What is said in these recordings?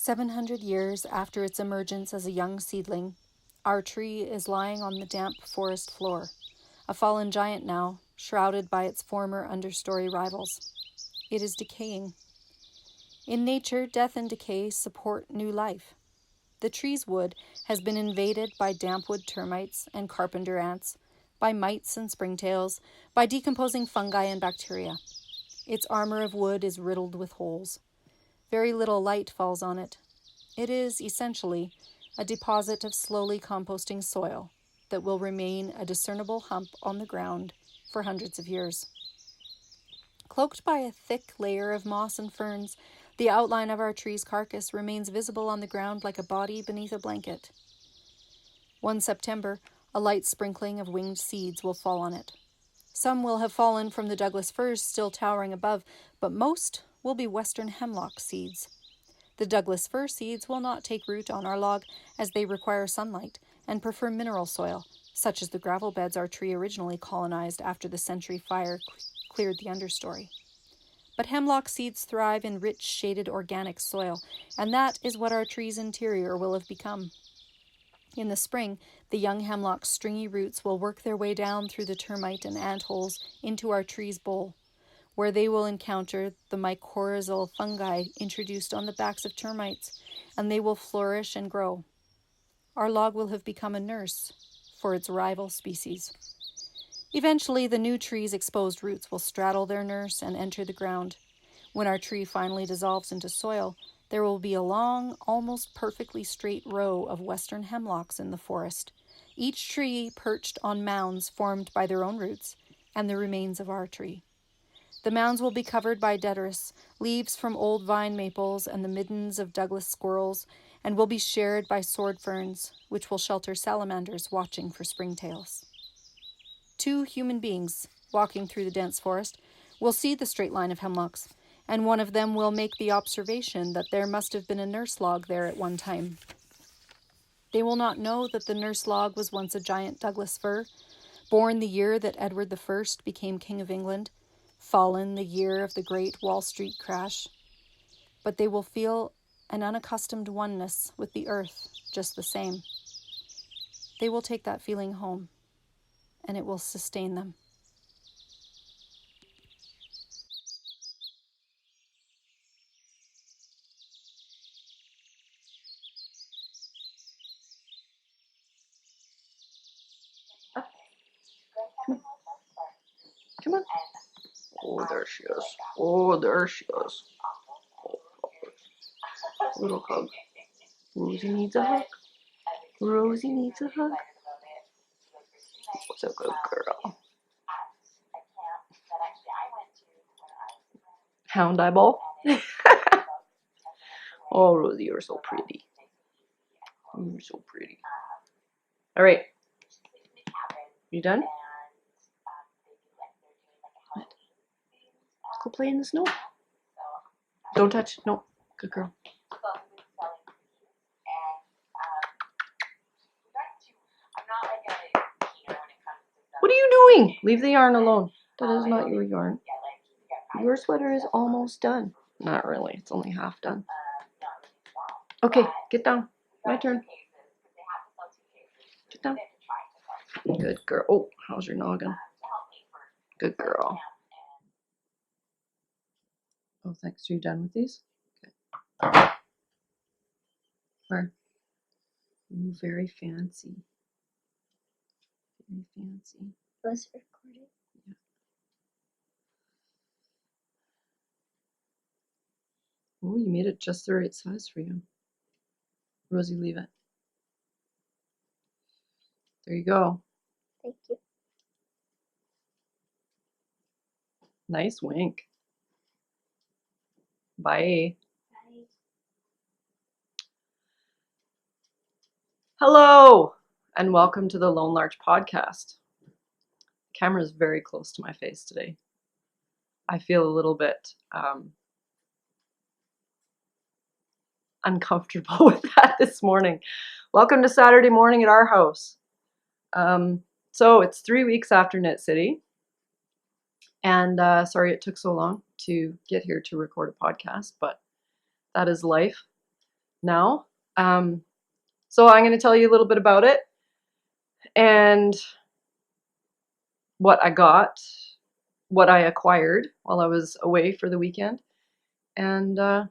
700 years after its emergence as a young seedling, our tree is lying on the damp forest floor, a fallen giant now, shrouded by its former understory rivals. It is decaying. In nature, death and decay support new life. The tree's wood has been invaded by dampwood termites and carpenter ants, by mites and springtails, by decomposing fungi and bacteria. Its armor of wood is riddled with holes. Very little light falls on it. It is, essentially, a deposit of slowly composting soil that will remain a discernible hump on the ground for hundreds of years. Cloaked by a thick layer of moss and ferns, the outline of our tree's carcass remains visible on the ground like a body beneath a blanket. One September, a light sprinkling of winged seeds will fall on it. Some will have fallen from the Douglas firs still towering above, but most will be western hemlock seeds. The Douglas fir seeds will not take root on our log as they require sunlight and prefer mineral soil, such as the gravel beds our tree originally colonized after the century fire cleared the understory. But hemlock seeds thrive in rich, shaded organic soil, and that is what our tree's interior will have become. In the spring, the young hemlock's stringy roots will work their way down through the termite and ant holes into our tree's bole, where they will encounter the mycorrhizal fungi introduced on the backs of termites, and they will flourish and grow. Our log will have become a nurse for its rival species. Eventually, the new tree's exposed roots will straddle their nurse and enter the ground. When our tree finally dissolves into soil, there will be a long, almost perfectly straight row of western hemlocks in the forest, each tree perched on mounds formed by their own roots and the remains of our tree. The mounds will be covered by detritus, leaves from old vine maples and the middens of Douglas squirrels, and will be shared by sword ferns, which will shelter salamanders watching for springtails. 2 human beings, walking through the dense forest, will see the straight line of hemlocks, and one of them will make the observation that there must have been a nurse log there at one time. They will not know that the nurse log was once a giant Douglas fir, born the year that Edward I became King of England, fallen the year of the great Wall Street crash, but they will feel an unaccustomed oneness with the earth just the same. They will take that feeling home, and it will sustain them. Come on. Oh, there she is. Oh, there she is. Oh, little hug. Rosie needs a hug. Rosie needs a hug. What's a good girl? Hound eyeball. Oh, Rosie, you're so pretty. You're so pretty. All right. You done? What? Go play in the snow. Don't touch. No. Good girl. What are you doing? Leave the yarn alone. That is not your yarn. Your sweater is almost done. Not really. It's only half done. Okay, get down. My turn. Get down. Good girl. Oh, how's your noggin? Good girl. Oh, thanks. Are you done with these? Okay. Where? Ooh, very fancy. Very fancy. Was it recording? Yeah. Oh, you made it just the right size for you. Rosie, leave it. There you go. Thank you. Nice wink. Bye. Bye. Hello, and welcome to the Lone Larch podcast. The camera is very close to my face today. I feel a little bit uncomfortable with that this morning. Welcome to Saturday morning at our house. So it's 3 weeks after Knit City, and sorry it took so long to get here to record a podcast, but that is life. now. So I'm going to tell you a little bit about it and what I got, what I acquired while I was away for the weekend, and a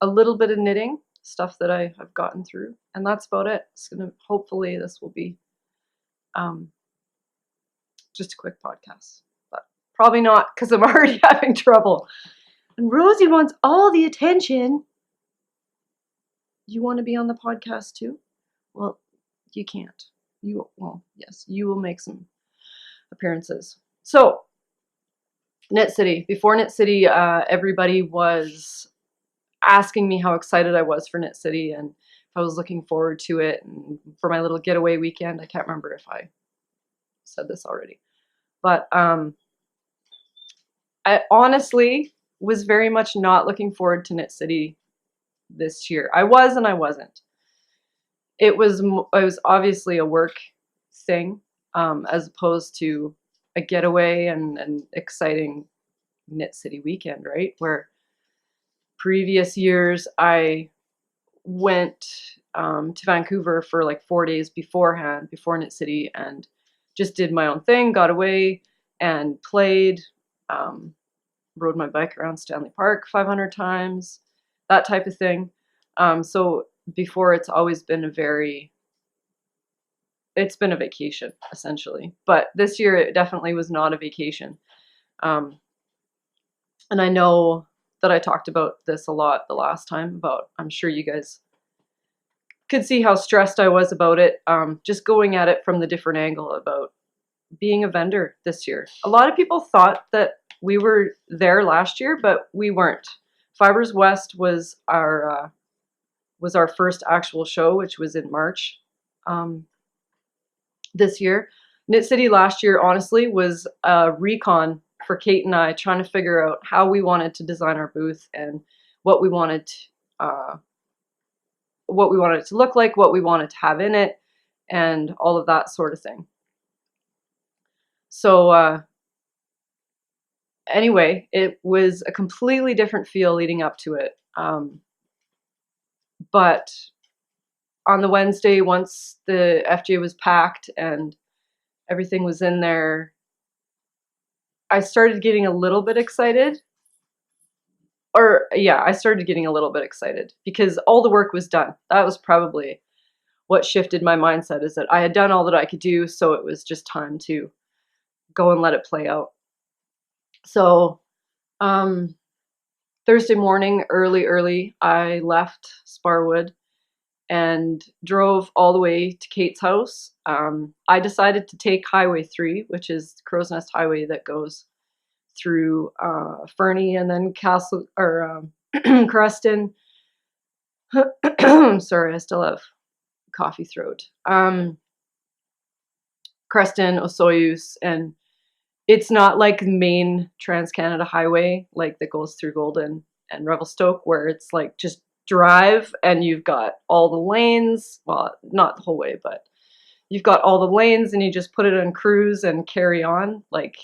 little bit of knitting stuff that I've gotten through, and that's about it. It's gonna, hopefully this will be just a quick podcast, but probably not because I'm already having trouble. And Rosie wants all the attention. You want to be on the podcast too? Well, you can't. Well, yes, you will make some appearances. So, Knit City. Before Knit City, everybody was asking me how excited I was for Knit City and if I was looking forward to it and for my little getaway weekend. I can't remember if I said this already, but I honestly was very much not looking forward to Knit City this year. I was and I wasn't. It was obviously a work thing, as opposed to a getaway and an exciting Knit City weekend, right? Where previous years I went to Vancouver for like 4 days beforehand, before Knit City, and just did my own thing, got away and played, rode my bike around Stanley Park 500 times, that type of thing. So before, it's always been it's been a vacation, essentially. But this year, it definitely was not a vacation. And I know that I talked about this a lot the last time, about, I'm sure you guys could see how stressed I was about it, just going at it from the different angle about being a vendor this year. A lot of people thought that we were there last year, but we weren't. Fibers West was our first actual show, which was in March this year. Knit City last year, honestly, was a recon for Kate and I, trying to figure out how we wanted to design our booth and what we wanted it to look like, what we wanted to have in it, and all of that sort of thing. So anyway, it was a completely different feel leading up to it. But on the Wednesday, once the FJ was packed and everything was in there, I started getting a little bit excited. I started getting a little bit excited because all the work was done. That was probably what shifted my mindset, is that I had done all that I could do, so it was just time to go and let it play out. So Thursday morning, early, I left Sparwood and drove all the way to Kate's house. I decided to take Highway 3, which is Crow's Nest Highway that goes through Fernie and then Castle, or Creston. Sorry, I still have coffee throat. Creston, Osoyoos, and it's not like the main Trans-Canada Highway, like that goes through Golden and Revelstoke, where it's like just drive and you've got all the lanes. Well, not the whole way, but you've got all the lanes and you just put it on cruise and carry on. Like,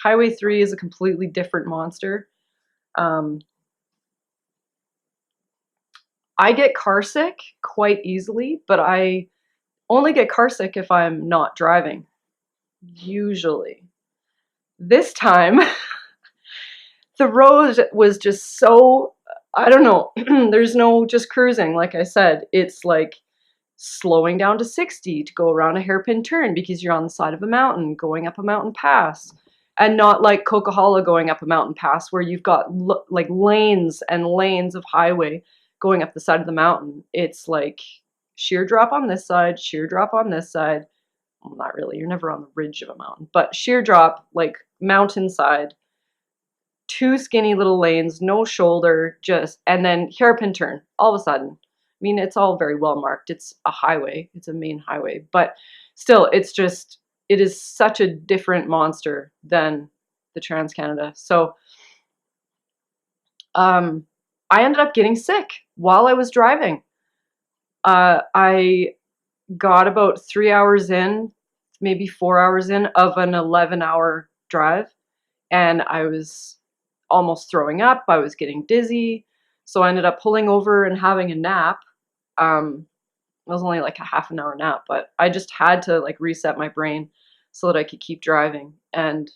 Highway 3 is a completely different monster. I get carsick quite easily, but I only get carsick if I'm not driving, usually. This time, the road was just so, I don't know, there's no just cruising, like I said. It's like slowing down to 60 to go around a hairpin turn because you're on the side of a mountain, going up a mountain pass. And not like Coquihalla going up a mountain pass where you've got like lanes and lanes of highway going up the side of the mountain. It's like sheer drop on this side, sheer drop on this side. Well, not really, you're never on the ridge of a mountain, but sheer drop, like mountainside, two skinny little lanes, no shoulder, just, and then hairpin turn all of a sudden. I mean, it's all very well marked. It's a highway, it's a main highway, but still, it's just, it is such a different monster than the Trans-Canada. So I ended up getting sick while I was driving. I got about 3 hours in, maybe 4 hours in of an 11-hour drive, and I was almost throwing up. I was getting dizzy. So I ended up pulling over and having a nap. It was only like a half an hour nap, but I just had to like reset my brain so that I could keep driving. And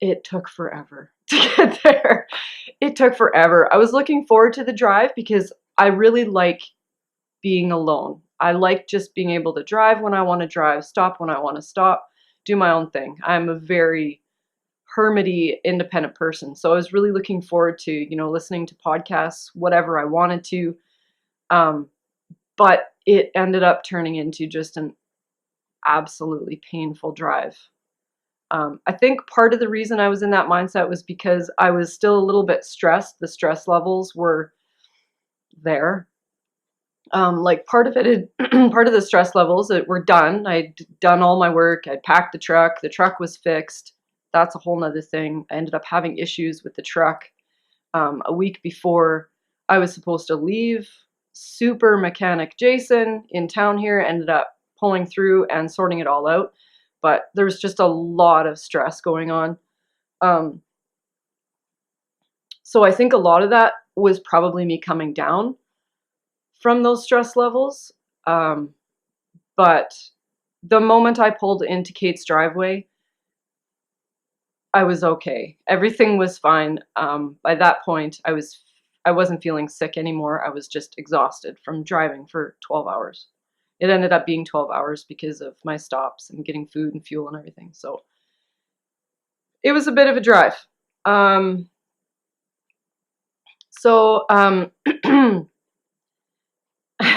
it took forever to get there. It took forever. I was looking forward to the drive because I really like being alone. I like just being able to drive when I want to drive, stop when I want to stop, do my own thing. I'm a very hermity, independent person. So I was really looking forward to, listening to podcasts, whatever I wanted to. But it ended up turning into just an absolutely painful drive. I think part of the reason I was in that mindset was because I was still a little bit stressed. The stress levels were there. Like part of it, part of the stress levels that were done. I'd done all my work. I'd packed the truck. The truck was fixed. That's a whole nother thing. I ended up having issues with the truck a week before I was supposed to leave. Super mechanic Jason in town here ended up pulling through and sorting it all out. But there was just a lot of stress going on. So I think a lot of that was probably me coming down from those stress levels. But the moment I pulled into Kate's driveway, I was okay. Everything was fine. By that point, I wasn't feeling sick anymore. I was just exhausted from driving for 12 hours. It ended up being 12 hours because of my stops and getting food and fuel and everything. So it was a bit of a drive.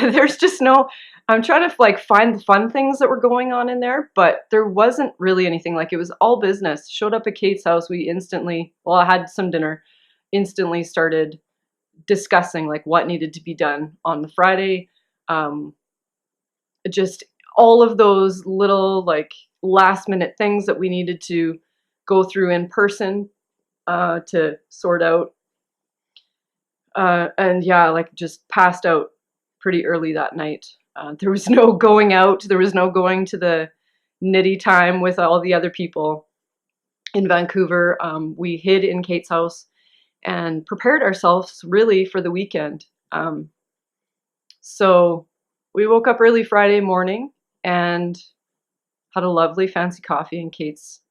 There's just I'm trying to like find the fun things that were going on in there, but there wasn't really anything. Like, it was all business. Showed up at Kate's house. I had some dinner, instantly started discussing like what needed to be done on the Friday. Just all of those little like last minute things that we needed to go through in person to sort out. And yeah, like just passed out pretty early that night. There was no going out. There was no going to the nitty time with all the other people in Vancouver. We hid in Kate's house and prepared ourselves really for the weekend. So we woke up early Friday morning and had a lovely fancy coffee in Kate's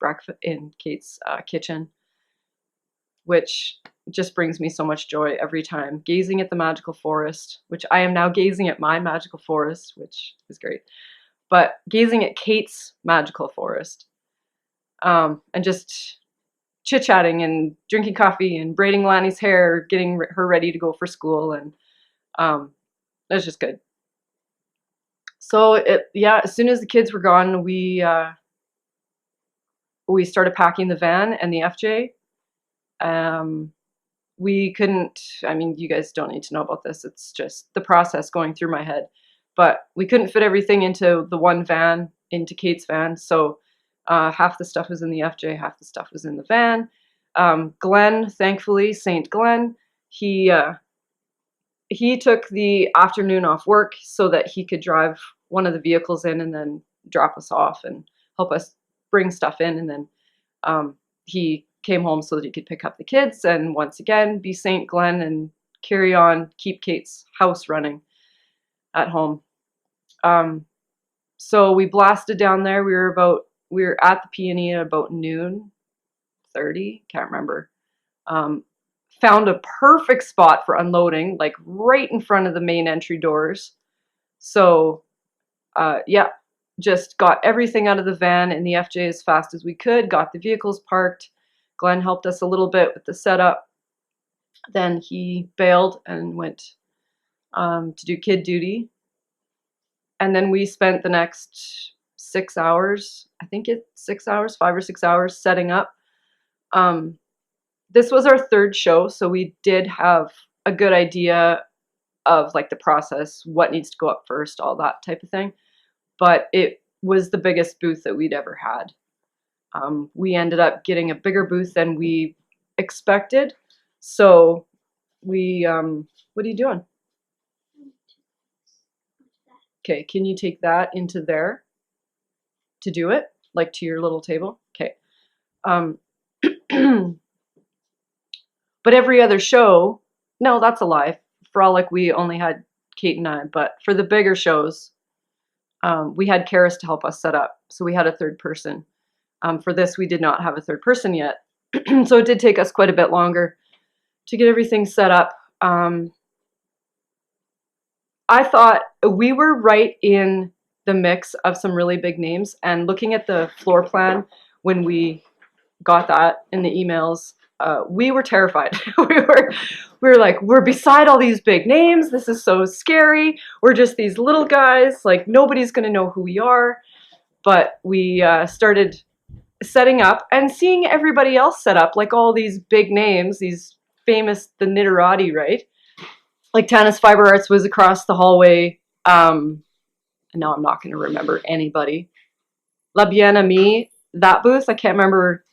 kitchen, which just brings me so much joy every time. Gazing at the magical forest, which I am now gazing at my magical forest, which is great. But gazing at Kate's magical forest, and just chit-chatting and drinking coffee and braiding Lanny's hair, getting her ready to go for school, and it was just good. So as soon as the kids were gone, we started packing the van and the FJ. We couldn't, you guys don't need to know about this. It's just the process going through my head. But we couldn't fit everything into the one van, into Kate's van. So half the stuff was in the FJ, half the stuff was in the van. Glenn, thankfully, St. Glenn, he took the afternoon off work so that he could drive one of the vehicles in and then drop us off and help us bring stuff in. And then he came home so that he could pick up the kids and once again be St. Glenn and carry on, keep Kate's house running at home. So we blasted down there. We were at the Peony at about noon 30, can't remember. Found a perfect spot for unloading, like right in front of the main entry doors. So just got everything out of the van and the FJ as fast as we could, got the vehicles parked. Glenn helped us a little bit with the setup. Then he bailed and went to do kid duty. And then we spent the next 6 hours, I think it's 6 hours, 5 or 6 hours setting up. This was our third show, so we did have a good idea of like the process, what needs to go up first, all that type of thing. But it was the biggest booth that we'd ever had. We ended up getting a bigger booth than we expected. So we, what are you doing? Okay, can you take that into there to do it? Like to your little table? Okay. But every other show, no, that's a lie. Frolic, we only had Kate and I. But for the bigger shows, we had Karis to help us set up. So we had a third person. For this, we did not have a third person yet. So it did take us quite a bit longer to get everything set up. I thought we were right in the mix of some really big names. And looking at the floor plan when we got that in the emails, we were terrified. we were like, we're beside all these big names. This is so scary. We're just these little guys. Like, nobody's going to know who we are. But we started setting up and seeing everybody else set up, like all these big names, these famous, the Knitterati, right? Like Tanis Fiber Arts was across the hallway. And now I'm not going to remember anybody. La Bien Amie, that booth, I can't remember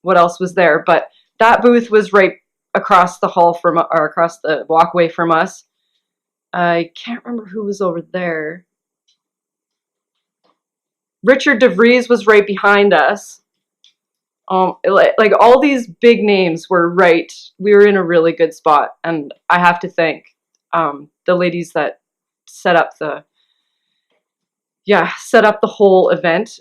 what else was there, but that booth was right across the hall from, or across the walkway from us. I can't remember who was over there. Richard DeVries was right behind us. Like all these big names were right. We were in a really good spot, and I have to thank the ladies that set up the whole event.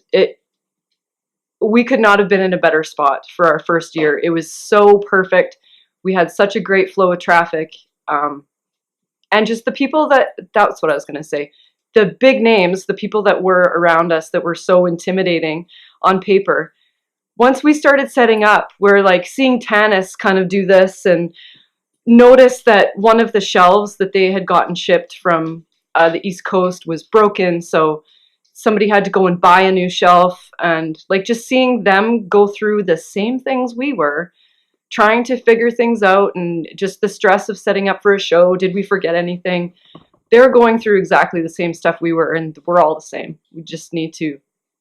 We could not have been in a better spot for our first year. It was so perfect. We had such a great flow of traffic, and just the people that's what I was going to say. The big names, the people that were around us that were so intimidating on paper. Once we started setting up, we're like seeing Tanis kind of do this and notice that one of the shelves that they had gotten shipped from the East Coast was broken. So somebody had to go and buy a new shelf, and like just seeing them go through the same things we were, trying to figure things out, and just the stress of setting up for a show. Did we forget anything? They're going through exactly the same stuff we were, and we're all the same. We just need to,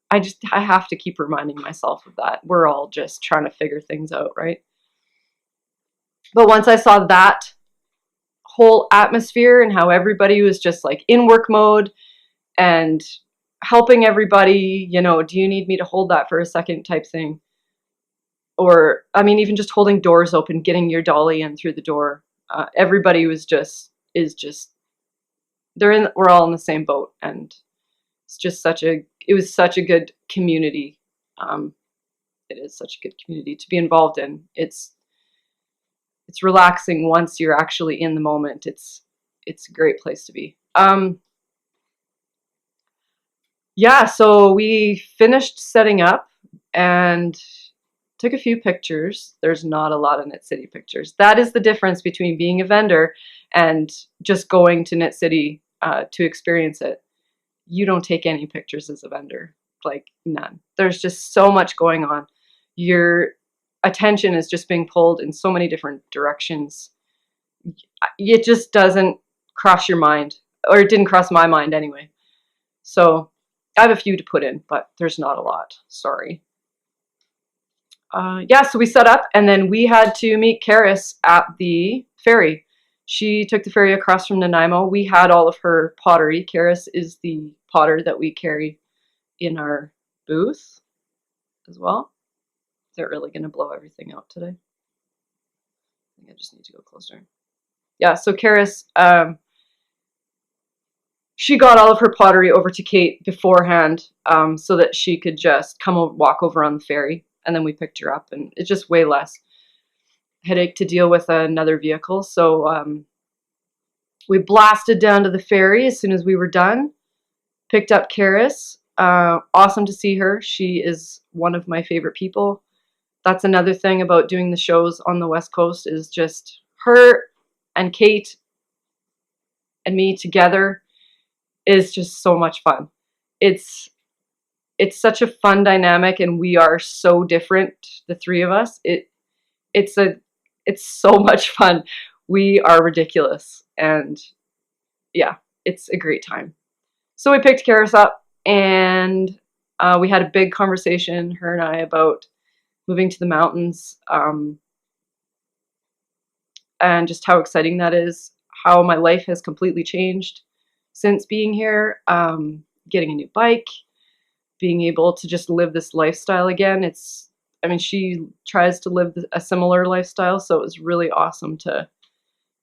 I have to keep reminding myself of that. We're all just trying to figure things out, right? But once I saw that whole atmosphere and how everybody was just like in work mode and helping everybody, you know, do you need me to hold that for a second type thing? Or, I mean, even just holding doors open, getting your dolly in through the door. Everybody was we're all in the same boat, and it's just it was such a good community. It is such a good community to be involved in. It's relaxing once you're actually in the moment. It's a great place to be. Yeah, so we finished setting up and took a few pictures. There's not a lot of Knit City pictures. That is the difference between being a vendor and just going to Knit City to experience it. You don't take any pictures as a vendor, like none. There's just so much going on. Your attention is just being pulled in so many different directions. It just doesn't cross your mind, or it didn't cross my mind anyway. So I have a few to put in, but there's not a lot. Sorry. Yeah, so we set up, and then we had to meet Karis at the ferry. She took the ferry across from Nanaimo. We had all of her pottery. Karis is the potter that we carry in our booth as well. Is it really going to blow everything out today? I think I just need to go closer. Yeah, so Karis, she got all of her pottery over to Kate beforehand, so that she could just walk over on the ferry, and then we picked her up, and it's just way less headache to deal with another vehicle. So we blasted down to the ferry as soon as we were done, picked up Karis. Awesome to see her. She is one of my favorite people. That's another thing about doing the shows on the West Coast, is just her and Kate and me together is just so much fun. It's such a fun dynamic, and we are so different, the three of us. It's so much fun. We are ridiculous, and yeah, it's a great time. So we picked Karis up, and we had a big conversation, her and I, about moving to the mountains, and just how exciting that is, how my life has completely changed since being here, getting a new bike, being able to just live this lifestyle again. She tries to live a similar lifestyle, so it was really awesome to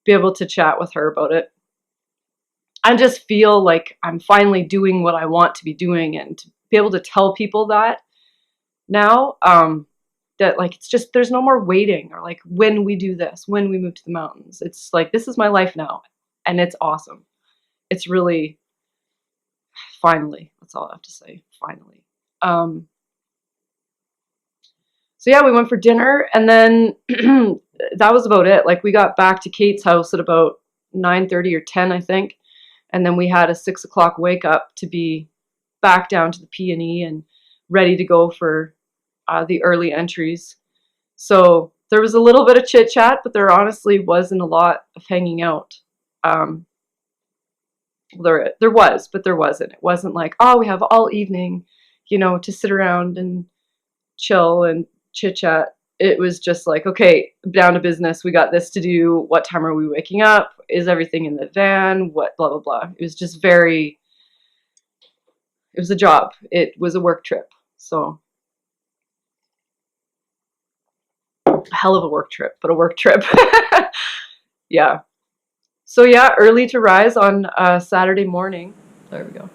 be able to chat with her about it. I just feel like I'm finally doing what I want to be doing, and to be able to tell people that now, that like it's just there's no more waiting or like when we do this, when we move to the mountains. It's like this is my life now, and it's awesome. It's really finally. That's all I have to say. Finally. So yeah, we went for dinner, and then that was about it. Like we got back to Kate's house at about 9:30 or 10, I think, and then we had a 6 o'clock wake up to be back down to the P&E and ready to go for the early entries. So there was a little bit of chit chat, but there honestly wasn't a lot of hanging out. Um, there was, but there wasn't. It wasn't like, oh, we have all evening, to sit around and chill and chit chat. It was just like, okay, down to business. We got this to do. What time are we waking up? Is everything in the van? What, blah, blah, blah. It was just it was a job. It was a work trip. So, a hell of a work trip, but a work trip. Yeah. So, yeah, early to rise on Saturday morning. There we go.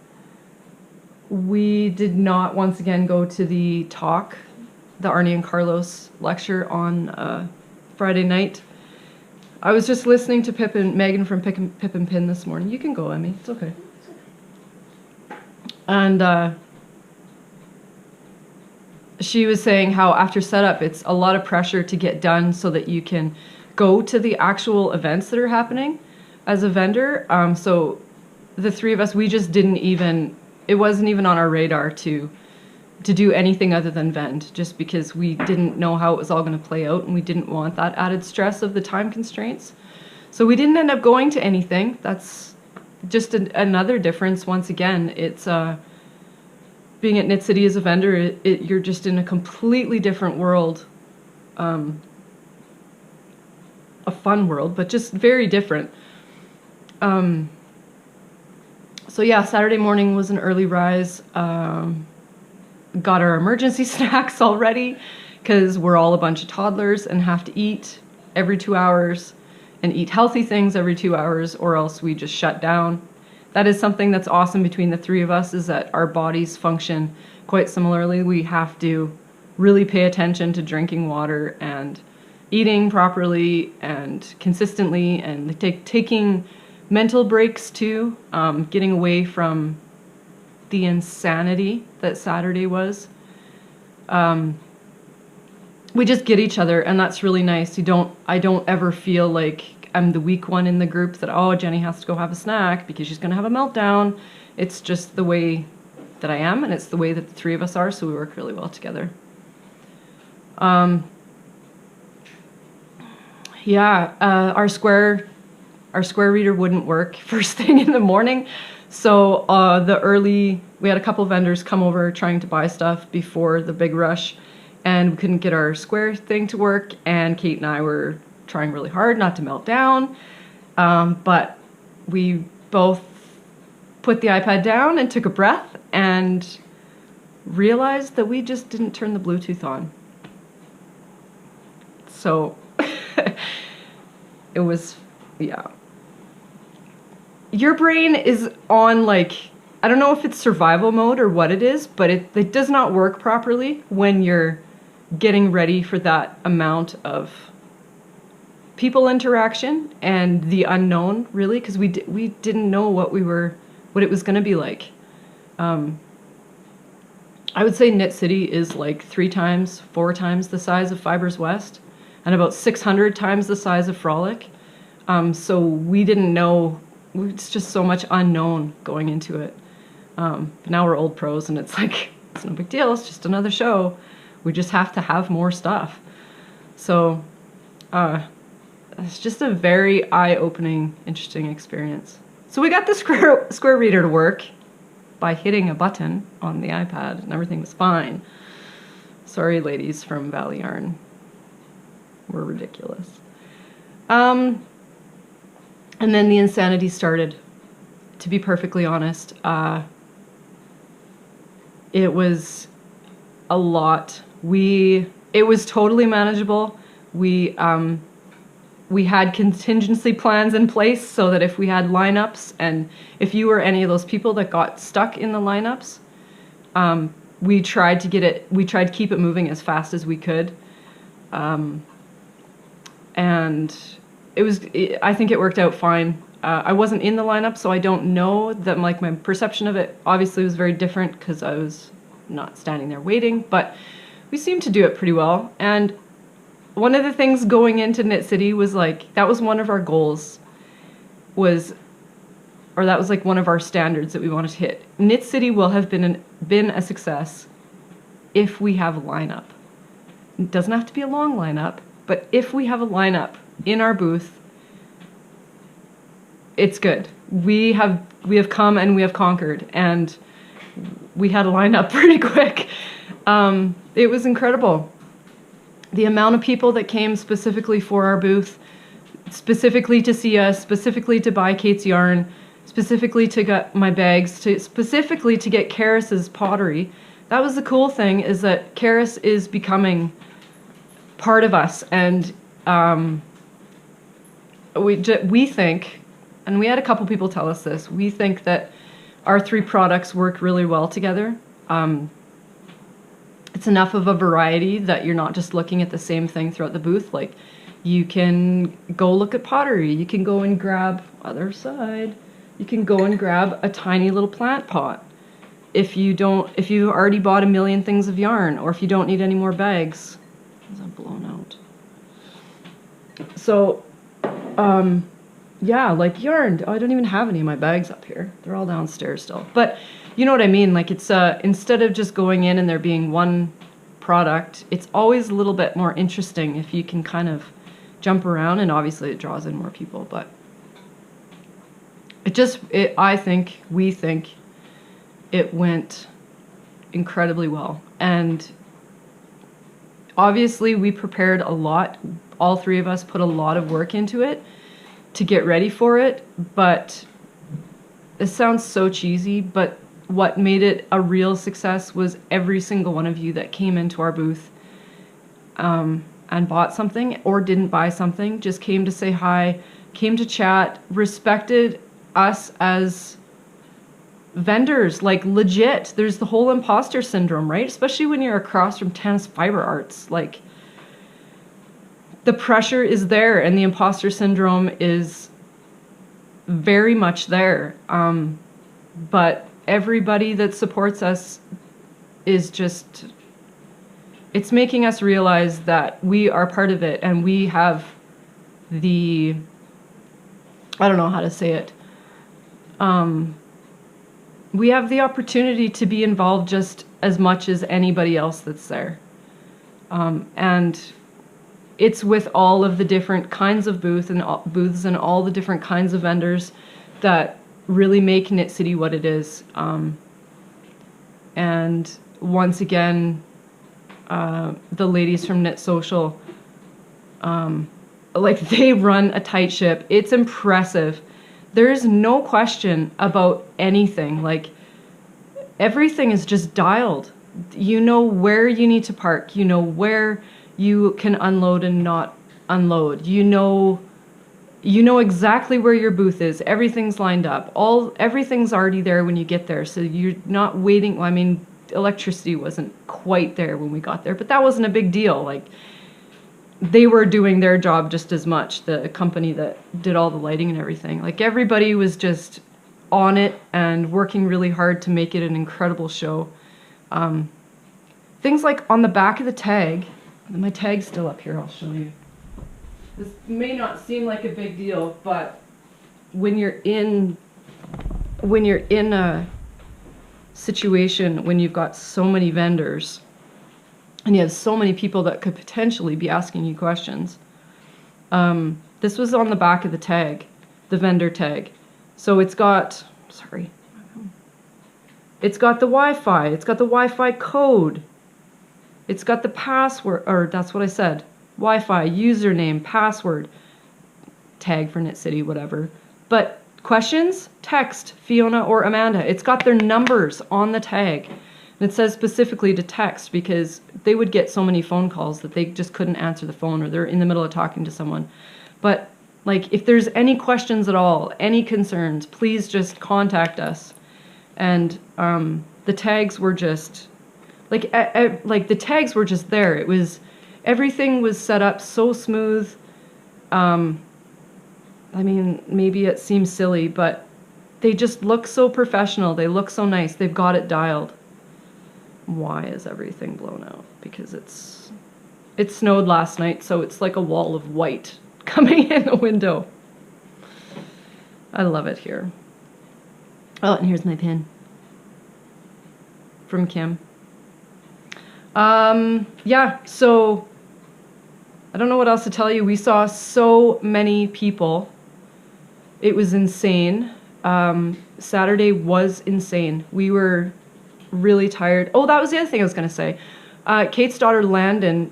We did not once again go to the talk, the Arnie and Carlos lecture on Friday night. I was just listening to Megan from Pip and Pin this morning. You can go, Emmy. It's okay. And she was saying how after setup, it's a lot of pressure to get done so that you can go to the actual events that are happening as a vendor. So the three of us, we just didn't even, it wasn't even on our radar to do anything other than vend, just because we didn't know how it was all going to play out, and we didn't want that added stress of the time constraints. So we didn't end up going to anything. That's just another difference. Once again, it's being at Knit City as a vendor, you're just in a completely different world, a fun world, but just very different. So yeah, Saturday morning was an early rise. Got our emergency snacks already because we're all a bunch of toddlers and have to eat every 2 hours and eat healthy things every 2 hours, or else we just shut down. That is something that's awesome between the three of us, is that our bodies function quite similarly. We have to really pay attention to drinking water and eating properly and consistently, and taking mental breaks too, getting away from the insanity that Saturday was. We just get each other, and that's really nice. I don't ever feel like I'm the weak one in the group that, oh, Jenny has to go have a snack because she's going to have a meltdown. It's just the way that I am, and it's the way that the three of us are, so we work really well together. Our square reader wouldn't work first thing in the morning. So we had a couple vendors come over trying to buy stuff before the big rush, and we couldn't get our square thing to work, and Kate and I were trying really hard not to melt down, but we both put the iPad down and took a breath and realized that we just didn't turn the Bluetooth on. So it was, yeah. Your brain is on, like, I don't know if it's survival mode or what it is, but it does not work properly when you're getting ready for that amount of people interaction and the unknown, really, because we didn't know what it was going to be like. I would say Knit City is like 4 times the size of Fibers West, and about 600 times the size of Frolic. So we didn't know. It's just so much unknown going into it. But now we're old pros, and it's like, it's no big deal. It's just another show. We just have to have more stuff. So it's just a very eye-opening, interesting experience. So we got the square reader to work by hitting a button on the iPad, and everything was fine. Sorry, ladies from Valley Yarn. We're ridiculous. And then the insanity started, to be perfectly honest. It was a lot. It was totally manageable. We we had contingency plans in place so that if we had lineups and if you were any of those people that got stuck in the lineups, we tried to keep it moving as fast as we could. And I think it worked out fine. I wasn't in the lineup, so I don't know that, like, my perception of it obviously was very different because I was not standing there waiting, but we seemed to do it pretty well. And one of the things going into Knit City was, like, that was one of our goals, that was like one of our standards that we wanted to hit. Knit City will have been a success if we have a lineup. It doesn't have to be a long lineup, but if we have a lineup in our booth, it's good. We have come and we have conquered, and we had a lineup pretty quick. It was incredible. The amount of people that came specifically for our booth, specifically to see us, specifically to buy Kate's yarn, specifically to get my bags, specifically to get Karis's pottery. That was the cool thing, is that Karis is becoming part of us, and we think, and we had a couple people tell us this, we think that our three products work really well together. It's enough of a variety that you're not just looking at the same thing throughout the booth. Like, you can go look at pottery, you can go and grab, other side, you can go and grab a tiny little plant pot. If you already bought a million things of yarn, or if you don't need any more bags. Is that blown out? So, yeah, like yarn. I don't even have any of my bags up here. They're all downstairs still. But you know what I mean? Like, it's instead of just going in and there being one product, it's always a little bit more interesting if you can kind of jump around, and obviously it draws in more people, but we think it went incredibly well. And obviously we prepared a lot. All three of us put a lot of work into it to get ready for it, but it sounds so cheesy, but what made it a real success was every single one of you that came into our booth and bought something or didn't buy something, just came to say hi, came to chat, respected us as vendors, like legit. There's the whole imposter syndrome, right? Especially when you're across from Tennis Fiber Arts. Like, the pressure is there, and the imposter syndrome is very much there. But everybody that supports us is just, it's making us realize that we are part of it, and we have the, I don't know how to say it, we have the opportunity to be involved just as much as anybody else that's there. And it's with all of the different kinds of booths and all the different kinds of vendors that really make Knit City what it is. And once again, the ladies from Knit Social, like, they run a tight ship. It's impressive. There's no question about anything. Like, everything is just dialed. You know where you need to park. You know where you can unload and not unload. You know exactly where your booth is. Everything's lined up. Everything's already there when you get there. So you're not waiting. Well, I mean, electricity wasn't quite there when we got there, but that wasn't a big deal. Like, they were doing their job just as much, the company that did all the lighting and everything. Like, everybody was just on it and working really hard to make it an incredible show. Things like on the back of the tag, and my tag's still up here, I'll show you. This may not seem like a big deal, but when you're in a situation when you've got so many vendors and you have so many people that could potentially be asking you questions, this was on the back of the tag, the vendor tag. So it's got, it's got the Wi-Fi, it's got the Wi-Fi code, it's got the password, or that's what I said, Wi-Fi, username, password, tag for Knit City, whatever. But questions, text Fiona or Amanda. It's got their numbers on the tag. And it says specifically to text, because they would get so many phone calls that they just couldn't answer the phone, or they're in the middle of talking to someone. But like, if there's any questions at all, any concerns, please just contact us. And the tags were just like the tags were just there. It was everything was set up so smooth. I mean, maybe it seems silly, but they just look so professional. They look so nice. They've got it dialed. Why is everything blown out? Because it snowed last night, so it's like a wall of white coming in the window. I love it here. Oh, and here's my pin from Kim. Yeah, so I don't know what else to tell you. We saw so many people. It was insane. Saturday was insane. We were really tired. Oh, that was the other thing I was going to say. Kate's daughter Landon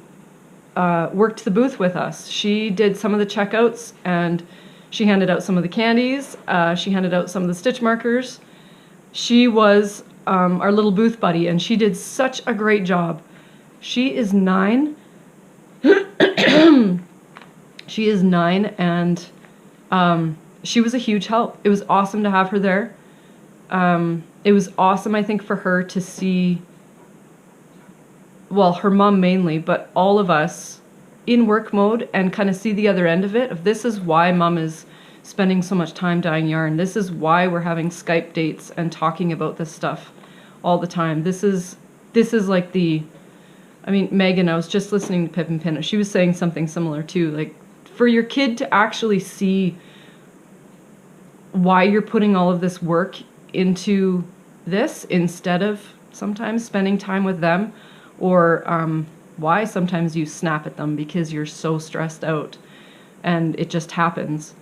worked the booth with us. She did some of the checkouts, and she handed out some of the candies. She handed out some of the stitch markers. She was our little booth buddy, and she did such a great job. She is 9. She is 9, and she was a huge help. It was awesome to have her there. It was awesome, I think, for her to see, well, her mom mainly, but all of us in work mode and kind of see the other end of it. Of this is why mom is spending so much time dyeing yarn. This is why we're having Skype dates and talking about this stuff all the time. This is like I mean, Megan, I was just listening to Pip and Pin. She was saying something similar too. Like, for your kid to actually see why you're putting all of this work into this instead of sometimes spending time with them, or why sometimes you snap at them because you're so stressed out and it just happens.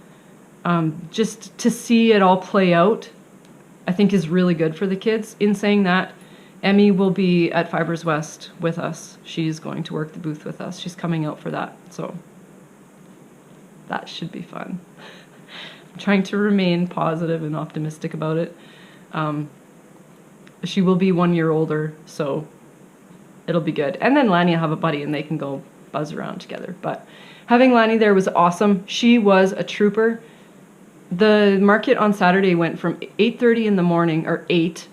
Just to see it all play out, I think is really good for the kids. In saying that, Emmy will be at Fibers West with us. She's going to work the booth with us. She's coming out for that, so that should be fun. I'm trying to remain positive and optimistic about it. She will be 1 year older, so it'll be good. And then Lanny will have a buddy and they can go buzz around together. But having Lanny there was awesome. She was a trooper. The market on Saturday went from 8:30 in the morning, or 8,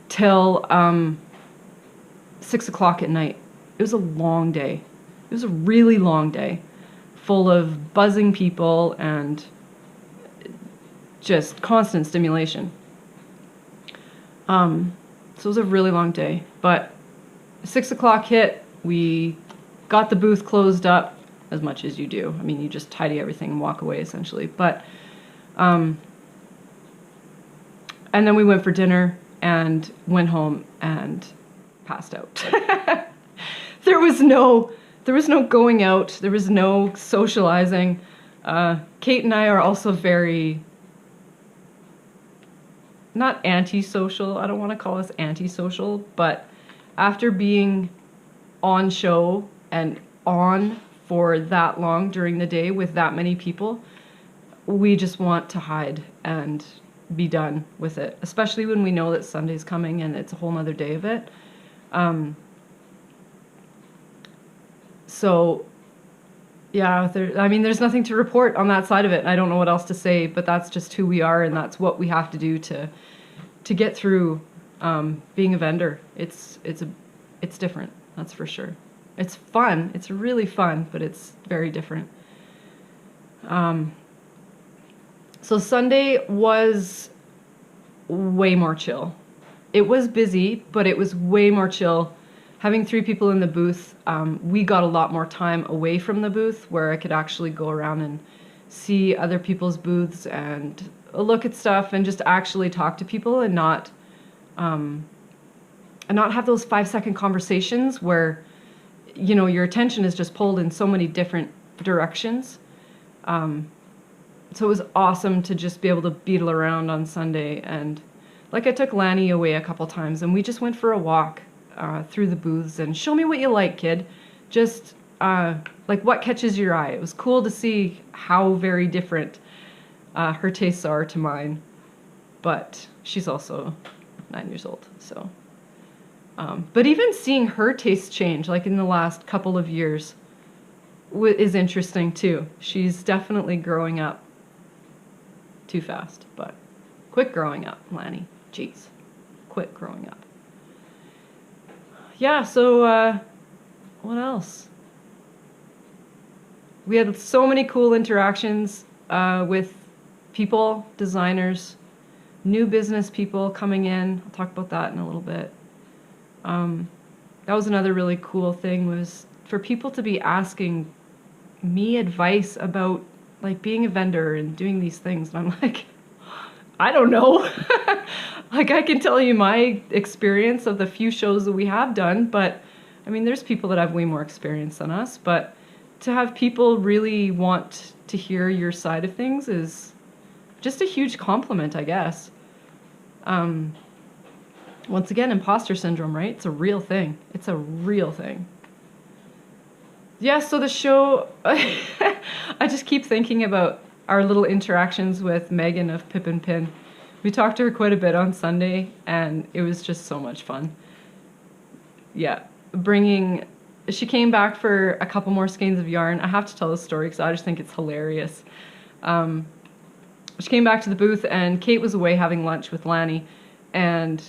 till 6 o'clock at night. It was a long day. It was a really long day, full of buzzing people and just constant stimulation. So it was a really long day, but 6 o'clock hit, we got the booth closed up, as much as you do. I mean, you just tidy everything and walk away, essentially. But, and then we went for dinner and went home and passed out. There was no going out. There was no socializing. Kate and I are also very, not antisocial. I don't want to call us antisocial, but after being on show and on for that long during the day with that many people, we just want to hide and be done with it, especially when we know that Sunday's coming and it's a whole nother day of it. So yeah, there's nothing to report on that side of it. I don't know what else to say, but that's just who we are, and that's what we have to do to get through being a vendor. It's different, that's for sure. It's fun. It's really fun, but it's very different. So Sunday was way more chill. It was busy, but it was way more chill. Having 3 people in the booth, we got a lot more time away from the booth where I could actually go around and see other people's booths and look at stuff and just actually talk to people and not have those 5-second conversations where, you know, your attention is just pulled in so many different directions. So it was awesome to just be able to beetle around on Sunday. And like, I took Lanny away a couple times and we just went for a walk through the booths and show me what you like, kid. Just like what catches your eye. It was cool to see how very different her tastes are to mine. But she's also 9 years old, so. But even seeing her taste change, like in the last couple of years, is interesting too. She's definitely growing up too fast, but quit growing up, Lanny. Jeez, quit growing up. Yeah, so what else? We had so many cool interactions with people, designers, new business people coming in. I'll talk about that in a little bit. That was another really cool thing, was for people to be asking me advice about like being a vendor and doing these things. And I'm like, I don't know. Like, I can tell you my experience of the few shows that we have done, but I mean, there's people that have way more experience than us, but to have people really want to hear your side of things is just a huge compliment, I guess. Once again, imposter syndrome, right? It's a real thing. It's a real thing. Yeah, so the show, I just keep thinking about our little interactions with Megan of Pip and Pin. We talked to her quite a bit on Sunday, and it was just so much fun. Yeah, she came back for a couple more skeins of yarn. I have to tell this story because I just think it's hilarious. She came back to the booth, and Kate was away having lunch with Lanny, and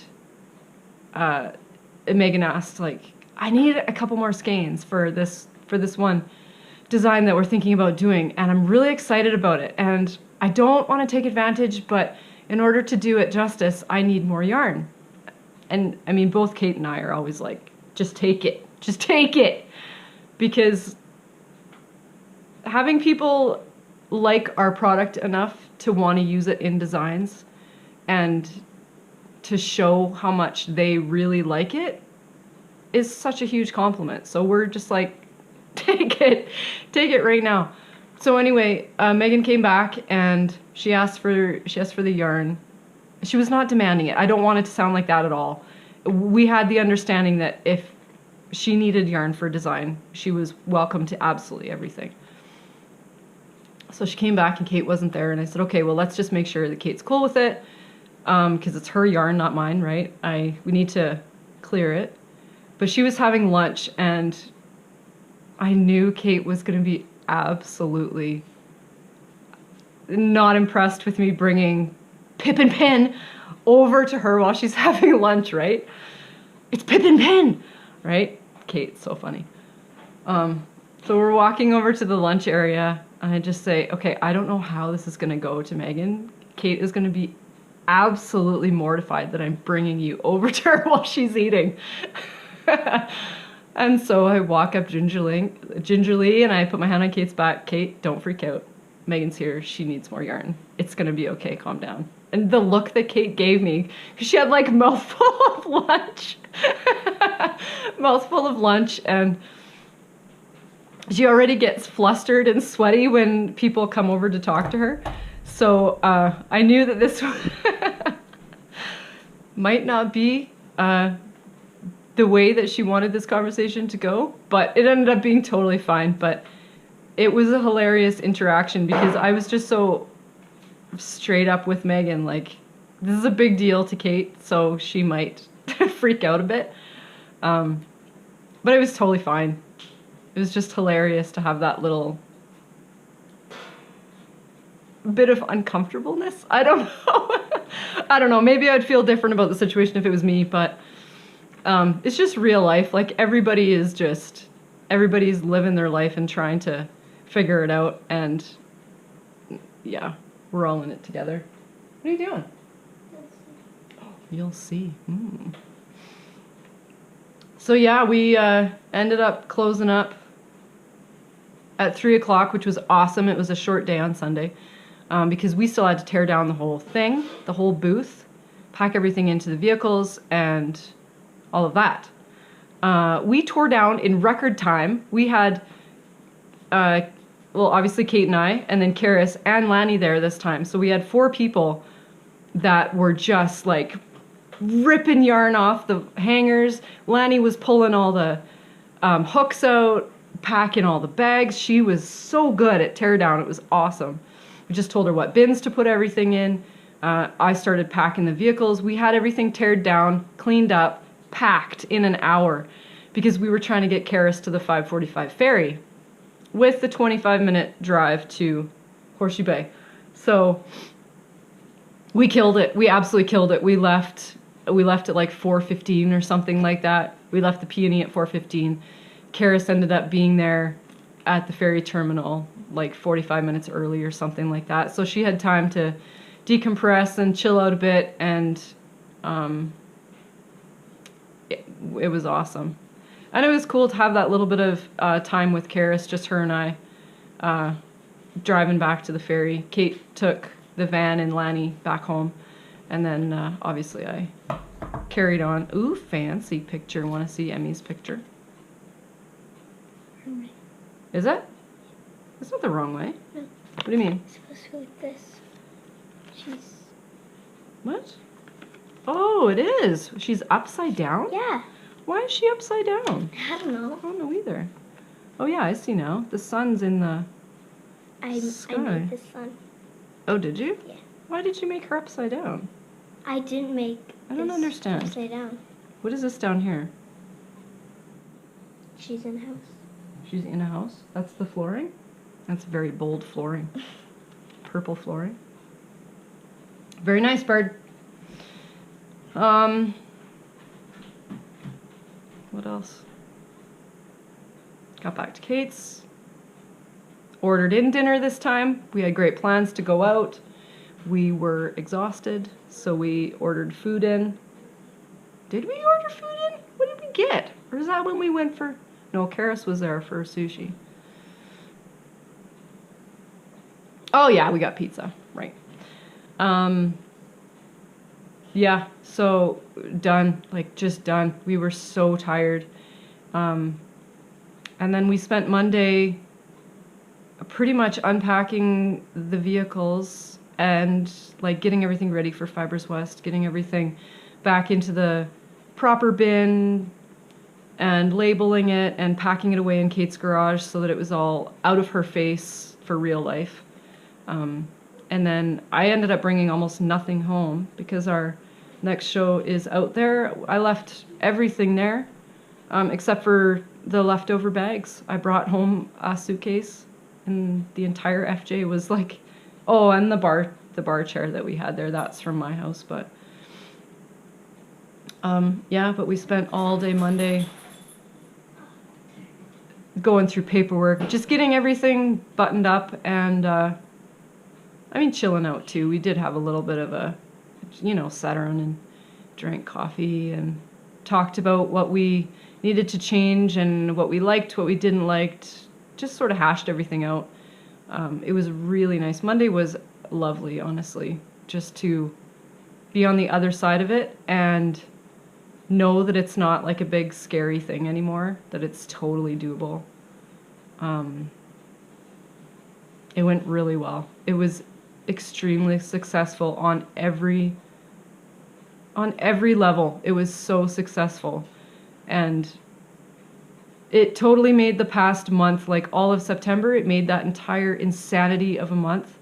Megan asked, like, I need a couple more skeins for this one design that we're thinking about doing, and I'm really excited about it, and I don't want to take advantage, but in order to do it justice, I need more yarn. And I mean, both Kate and I are always like, just take it, because having people like our product enough to want to use it in designs and to show how much they really like it is such a huge compliment. So we're just like, take it right now. So anyway, Megan came back and she asked for the yarn. She was not demanding it. I don't want it to sound like that at all. We had the understanding that if she needed yarn for design, she was welcome to absolutely everything. So she came back and Kate wasn't there, and I said, okay, well, let's just make sure that Kate's cool with it, because it's her yarn, not mine, right? We need to clear it. But she was having lunch, and I knew Kate was going to be absolutely not impressed with me bringing Pip and Pin over to her while she's having lunch, right? It's Pip and Pin, right? Kate's so funny. So we're walking over to the lunch area, and I just say, okay, I don't know how this is going to go to Megan. Kate is going to be absolutely mortified that I'm bringing you over to her while she's eating. And so I walk up gingerly, and I put my hand on Kate's back. Kate, don't freak out. Megan's here. She needs more yarn. It's going to be okay. Calm down. And the look that Kate gave me, because she had like a mouthful of lunch. Mouthful of lunch, and she already gets flustered and sweaty when people come over to talk to her. So I knew that this might not be the way that she wanted this conversation to go, but it ended up being totally fine. But it was a hilarious interaction because I was just so straight up with Megan, like, this is a big deal to Kate, so she might freak out a bit. But it was totally fine. It was just hilarious to have that little bit of uncomfortableness. I don't know. I don't know. Maybe I'd feel different about the situation if it was me, but it's just real life. Like, everybody's living their life and trying to figure it out, and yeah, we're all in it together. What are you doing? You'll see. So yeah, we ended up closing up at 3 o'clock, which was awesome. It was a short day on Sunday because we still had to tear down the whole thing, the whole booth, pack everything into the vehicles, and all of that. We tore down in record time. We had, obviously Kate and I, and then Karis and Lanny there this time. So we had 4 people that were just like ripping yarn off the hangers. Lanny was pulling all the hooks out, packing all the bags. She was so good at tear down. It was awesome. We just told her what bins to put everything in. I started packing the vehicles. We had everything teared down, cleaned up, packed in an hour because we were trying to get Karis to the 5:45 ferry. with the 25-minute drive to Horseshoe Bay. So we killed it. We absolutely killed it. We left at like 4:15 or something like that. We left the Peony at 4:15. Karis ended up being there at the ferry terminal like 45 minutes early or something like that. So she had time to decompress and chill out a bit, and it was awesome. And it was cool to have that little bit of time with Karis, just her and I, driving back to the ferry. Kate took the van and Lanny back home, and then obviously I carried on. Ooh, fancy picture. Want to see Emmy's picture? Is it? It's not the wrong way. No. What do you mean? It's supposed to go like this. She's... What? Oh, it is. She's upside down? Yeah. Why is she upside down? I don't know. I don't know either. Oh yeah, I see now. The sun's in the I sky. made the sun. Oh, did you? Yeah. Why did you make her upside down? I didn't make I don't this understand. upside down. What is this down here? She's in a house. She's in a house? That's the flooring? That's very bold flooring. Purple flooring. Very nice, bird. What else? Got back to Kate's. Ordered in dinner this time. We had great plans to go out. We were exhausted, so we ordered food in. Did we order food in? What did we get? Or is that when we went for... No, Karis was there for sushi. Oh yeah, we got pizza, right. Yeah, so done, like just done. We were so tired. And then we spent Monday pretty much unpacking the vehicles and like getting everything ready for Fibers West, getting everything back into the proper bin and labeling it and packing it away in Kate's garage so that it was all out of her face for real life. And then I ended up bringing almost nothing home because our next show is out there. I left everything there except for the leftover bags. I brought home a suitcase, and the entire FJ was like, oh, and the bar chair that we had there, that's from my house. But yeah, but we spent all day Monday going through paperwork, just getting everything buttoned up, and I mean chilling out too. We did have a little bit of a, sat around and drank coffee and talked about what we needed to change and what we liked, what we didn't like, just sort of hashed everything out. It was really nice. Monday was lovely, honestly, just to be on the other side of it and know that it's not like a big scary thing anymore, that it's totally doable. It went really well. It was extremely successful on every level. It was so successful, and it totally made the past month, like all of September, it made that entire insanity of a month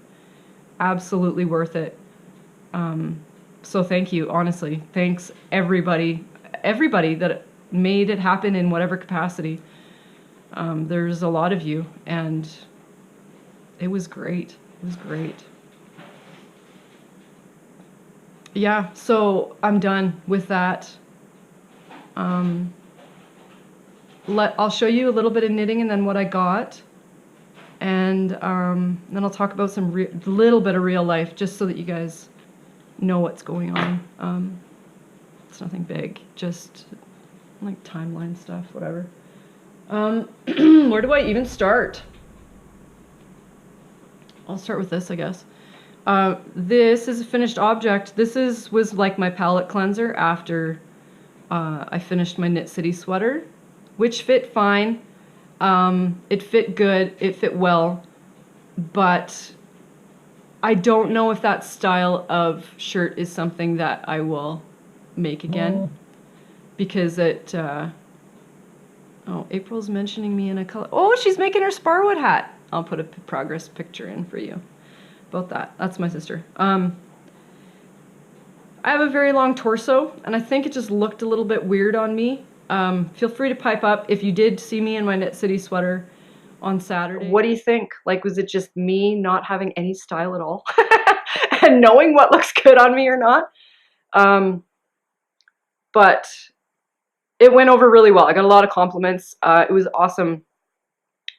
absolutely worth it. So thank you, honestly. Thanks everybody that made it happen in whatever capacity. There's a lot of you, and it was great. It was great. Yeah, so I'm done with that. I'll show you a little bit of knitting and then what I got, and then I'll talk about some little bit of real life, just so that you guys know what's going on. It's nothing big, just like timeline stuff, whatever. Where do I even start? I'll start with this, I guess. This is a finished object. This was like my palette cleanser after I finished my Knit City sweater, which fit fine. It fit good, it fit well, but I don't know if that style of shirt is something that I will make again, because it, oh, April's mentioning me in a color. Oh, she's making her Sparwood hat. I'll put a progress picture in for you about that. That's my sister. I have a very long torso, and I think it just looked a little bit weird on me. Feel free to pipe up if you did see me in my Knit City sweater on Saturday. What do you think? Like, was it just me not having any style at all and knowing what looks good on me or not? But it went over really well. I got a lot of compliments. It was awesome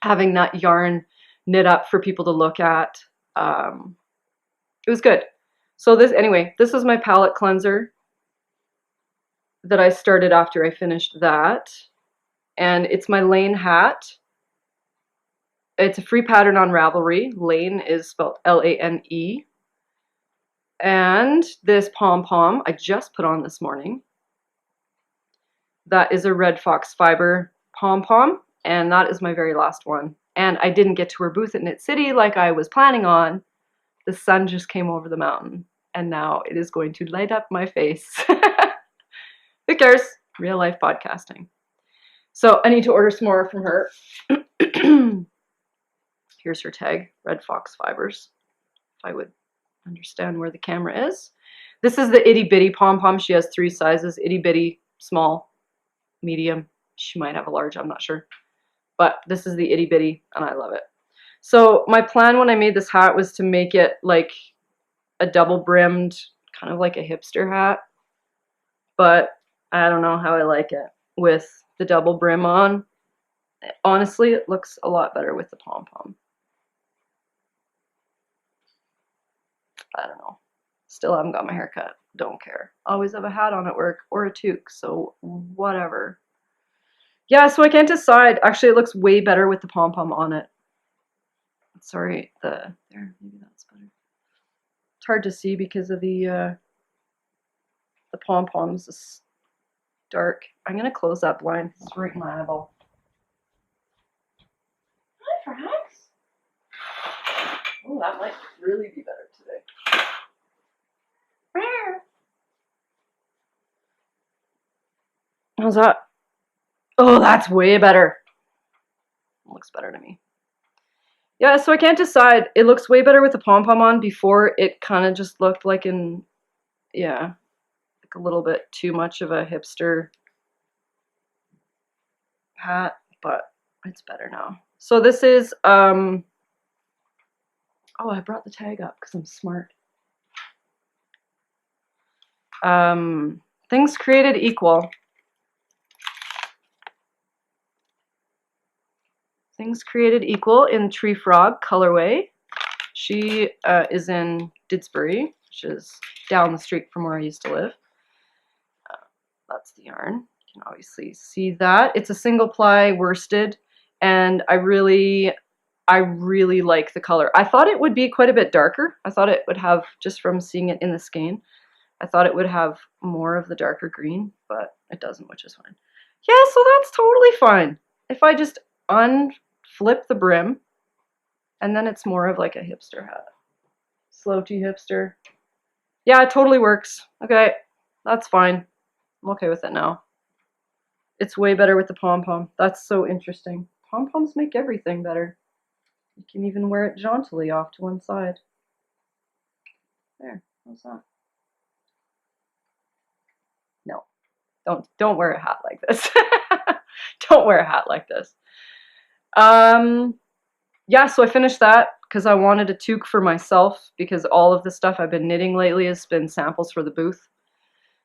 having that yarn knit up for people to look at. It was good. So this is my palette cleanser that I started after I finished that. And it's my Lane hat. It's a free pattern on Ravelry. Lane is spelled Lane. And this pom-pom I just put on this morning. That is a Red Fox fiber pom-pom, and that is my very last one. And I didn't get to her booth at Knit City like I was planning on. The sun just came over the mountain, and now it is going to light up my face. Who cares? Real life podcasting. So I need to order some more from her. Here's her tag, Red Fox Fibers, if I would understand where the camera is. This is the itty bitty pom-pom. She has 3 sizes, itty bitty, small, medium. She might have a large, I'm not sure. But this is the itty bitty, and I love it. So my plan when I made this hat was to make it like a double brimmed, kind of like a hipster hat. But I don't know how I like it with the double brim on. Honestly, it looks a lot better with the pom-pom. I don't know. Still haven't got my hair cut. Don't care. Always have a hat on at work or a toque, so whatever. Yeah, so I can't decide. Actually, it looks way better with the pom-pom on it. Sorry, there, maybe that's better. It's hard to see because of the pom-poms is dark. I'm gonna close that blind. It's right in my eyeball. Hi, Franks. Oh, that might really be better today. How's that? Oh, that's way better. It looks better to me. Yeah, so I can't decide. It looks way better with the pom-pom on. Before, it kind of just looked like like a little bit too much of a hipster hat, but it's better now. So this is, oh, I brought the tag up because I'm smart. Things Created Equal. Things Created Equal in Tree Frog colorway. She is in Didsbury, which is down the street from where I used to live. That's the yarn. You can obviously see that. It's a single ply worsted, and I really like the color. I thought it would be quite a bit darker. I thought it would have, just from seeing it in the skein, I thought it would have more of the darker green, but it doesn't, which is fine. Yeah, so that's totally fine. If I just unflip the brim, and then it's more of like a hipster hat. Slow tea hipster. Yeah, it totally works. Okay, that's fine. I'm okay with it now. It's way better with the pom-pom. That's so interesting. Pom-poms make everything better. You can even wear it jauntily off to one side. There, how's that? No, don't wear a hat like this. Don't wear a hat like this. Yeah, so I finished that because I wanted a toque for myself, because all of the stuff I've been knitting lately has been samples for the booth.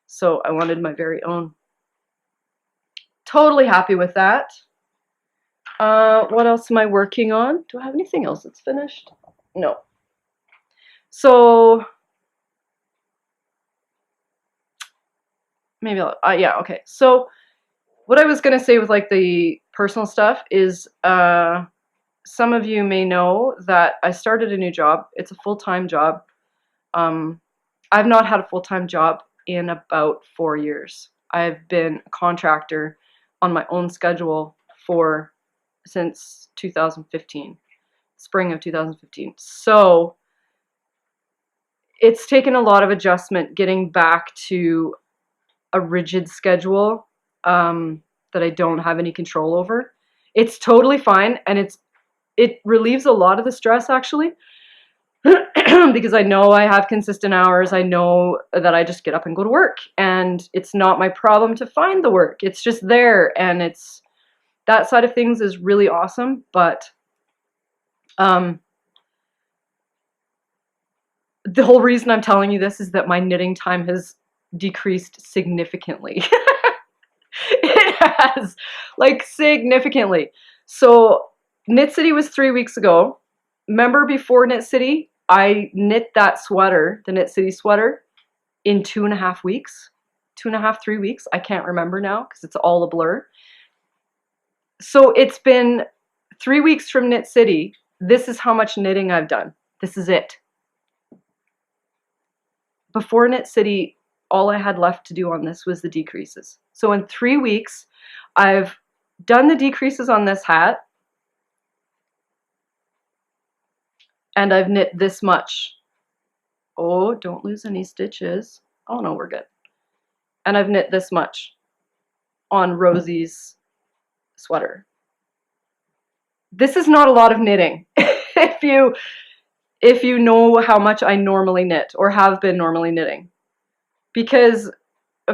So I wanted my very own. Totally happy with that. What else am I working on? Do I have anything else that's finished? No. So maybe I'll, yeah, okay. So what I was going to say with like the personal stuff is some of you may know that I started a new job. It's a full-time job. I've not had a full-time job in about 4 years. I've been a contractor on my own schedule since 2015, spring of 2015. So it's taken a lot of adjustment getting back to a rigid schedule that I don't have any control over. It's totally fine, and it relieves a lot of the stress, actually, because I know I have consistent hours. I know that I just get up and go to work, and it's not my problem to find the work. It's just there, and that side of things is really awesome, but The whole reason I'm telling you this is that my knitting time has decreased significantly. It has, like, significantly. So Knit City was 3 weeks ago. Remember before Knit City, I knit that sweater, the Knit City sweater, in 2.5 weeks. 2.5, 3 weeks. I can't remember now because it's all a blur. So it's been 3 weeks from Knit City. This is how much knitting I've done. This is it. Before Knit City, all I had left to do on this was the decreases. So in 3 weeks, I've done the decreases on this hat, and I've knit this much. Oh, don't lose any stitches. Oh no, we're good. And I've knit this much on Rosie's sweater. This is not a lot of knitting. if you know how much I normally knit or have been normally knitting. Because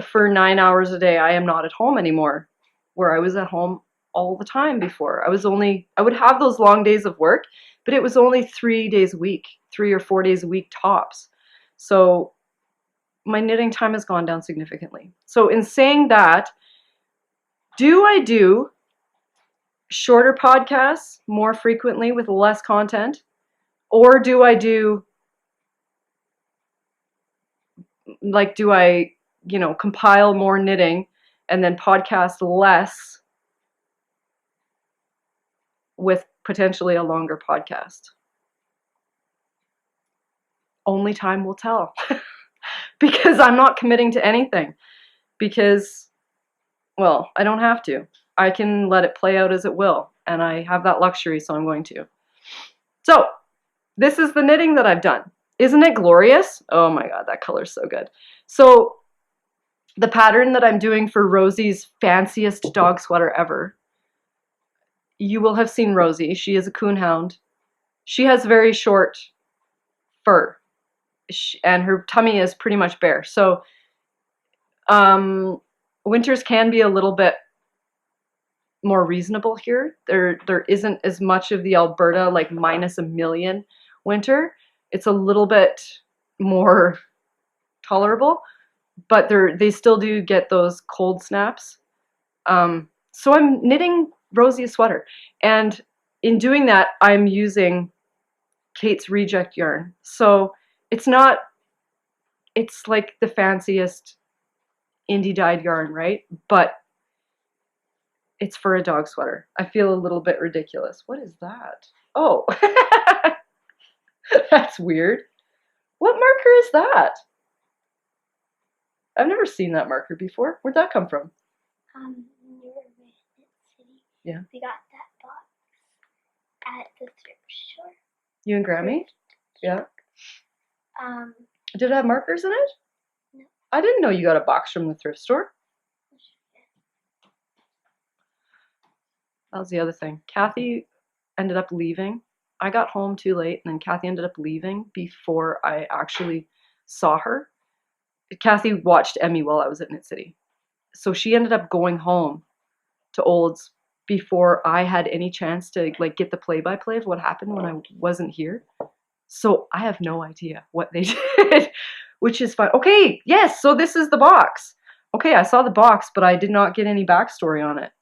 for 9 hours a day, I am not at home anymore, where I was at home all the time before. I would have those long days of work, but it was only 3 days a week, 3 or 4 days a week tops. So my knitting time has gone down significantly. So in saying that, do I do shorter podcasts more frequently with less content? Or do I do, like, compile more knitting and then podcast less with potentially a longer podcast? Only time will tell. Because I'm not committing to anything. Because, well, I don't have to. I can let it play out as it will. And I have that luxury, so I'm going to. So, this is the knitting that I've done. Isn't it glorious? Oh my god, that color's so good. So, the pattern that I'm doing for Rosie's fanciest dog sweater ever, you will have seen Rosie. She is a coonhound. She has very short fur, and her tummy is pretty much bare. So, winters can be a little bit more reasonable here. There isn't as much of the Alberta, like, minus a million winter. It's a little bit more tolerable, but they still do get those cold snaps. So I'm knitting Rosie a sweater, and in doing that, I'm using Kate's Reject yarn. So it's like the fanciest indie dyed yarn, right? But it's for a dog sweater. I feel a little bit ridiculous. What is that? Oh, that's weird. What marker is that? I've never seen that marker before. Where'd that come from? Near Knit City. Yeah. We got that box at the thrift store. You and Grammy? Yeah. Um, Did it have markers in it? No. I didn't know you got a box from the thrift store. That was the other thing. Kathy ended up leaving. I got home too late, and then Kathy ended up leaving before I actually saw her. Kathy watched Emmy while I was at Knit City. So she ended up going home to Olds before I had any chance to, like, get the play-by-play of what happened when I wasn't here. So I have no idea what they did, which is fine. Okay, yes, so this is the box. Okay, I saw the box, but I did not get any backstory on it.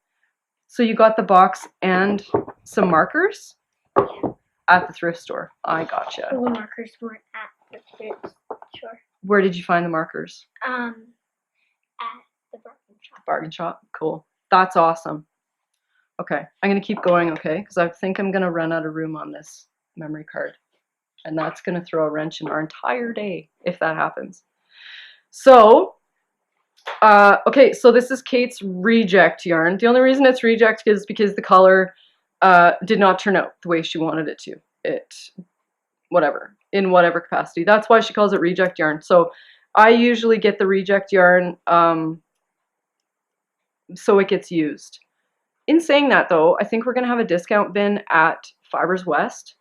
So you got the box and some markers at the thrift store. I gotcha. the markers weren't at the thrift store. Where did you find the markers? At the bargain shop. Bargain shop. Cool. That's awesome. Okay, I'm gonna keep going. Okay, because I think I'm gonna run out of room on this memory card, and that's gonna throw a wrench in our entire day if that happens. So, okay, so this is Kate's Reject yarn. The only reason it's Reject is because the color did not turn out the way she wanted it to. In whatever capacity. That's why she calls it Reject yarn. So I usually get the Reject yarn so it gets used. In saying that, though, I think we're going to have a discount bin at Fibers West,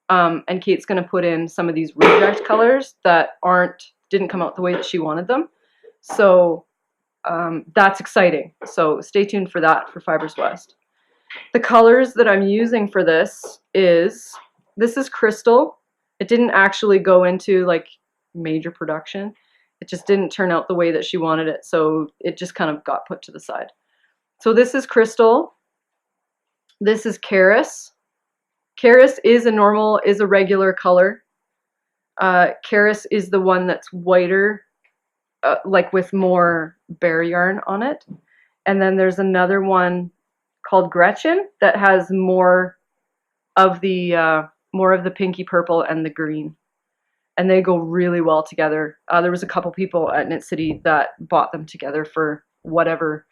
and Kate's going to put in some of these Reject colors that didn't come out the way that she wanted them. So that's exciting. So stay tuned for that for Fibers West. The colors that I'm using for this is This is Crystal. It didn't actually go into like major production. It just didn't turn out the way that she wanted it, so it just kind of got put to the side. So this is Crystal. This is Karis. Karis is a regular color. Karis is the one that's whiter, like with more bear yarn on it. And then there's another one called Gretchen that has more of the pinky purple and the green. And they go really well together. There was a couple people at Knit City that bought them together for whatever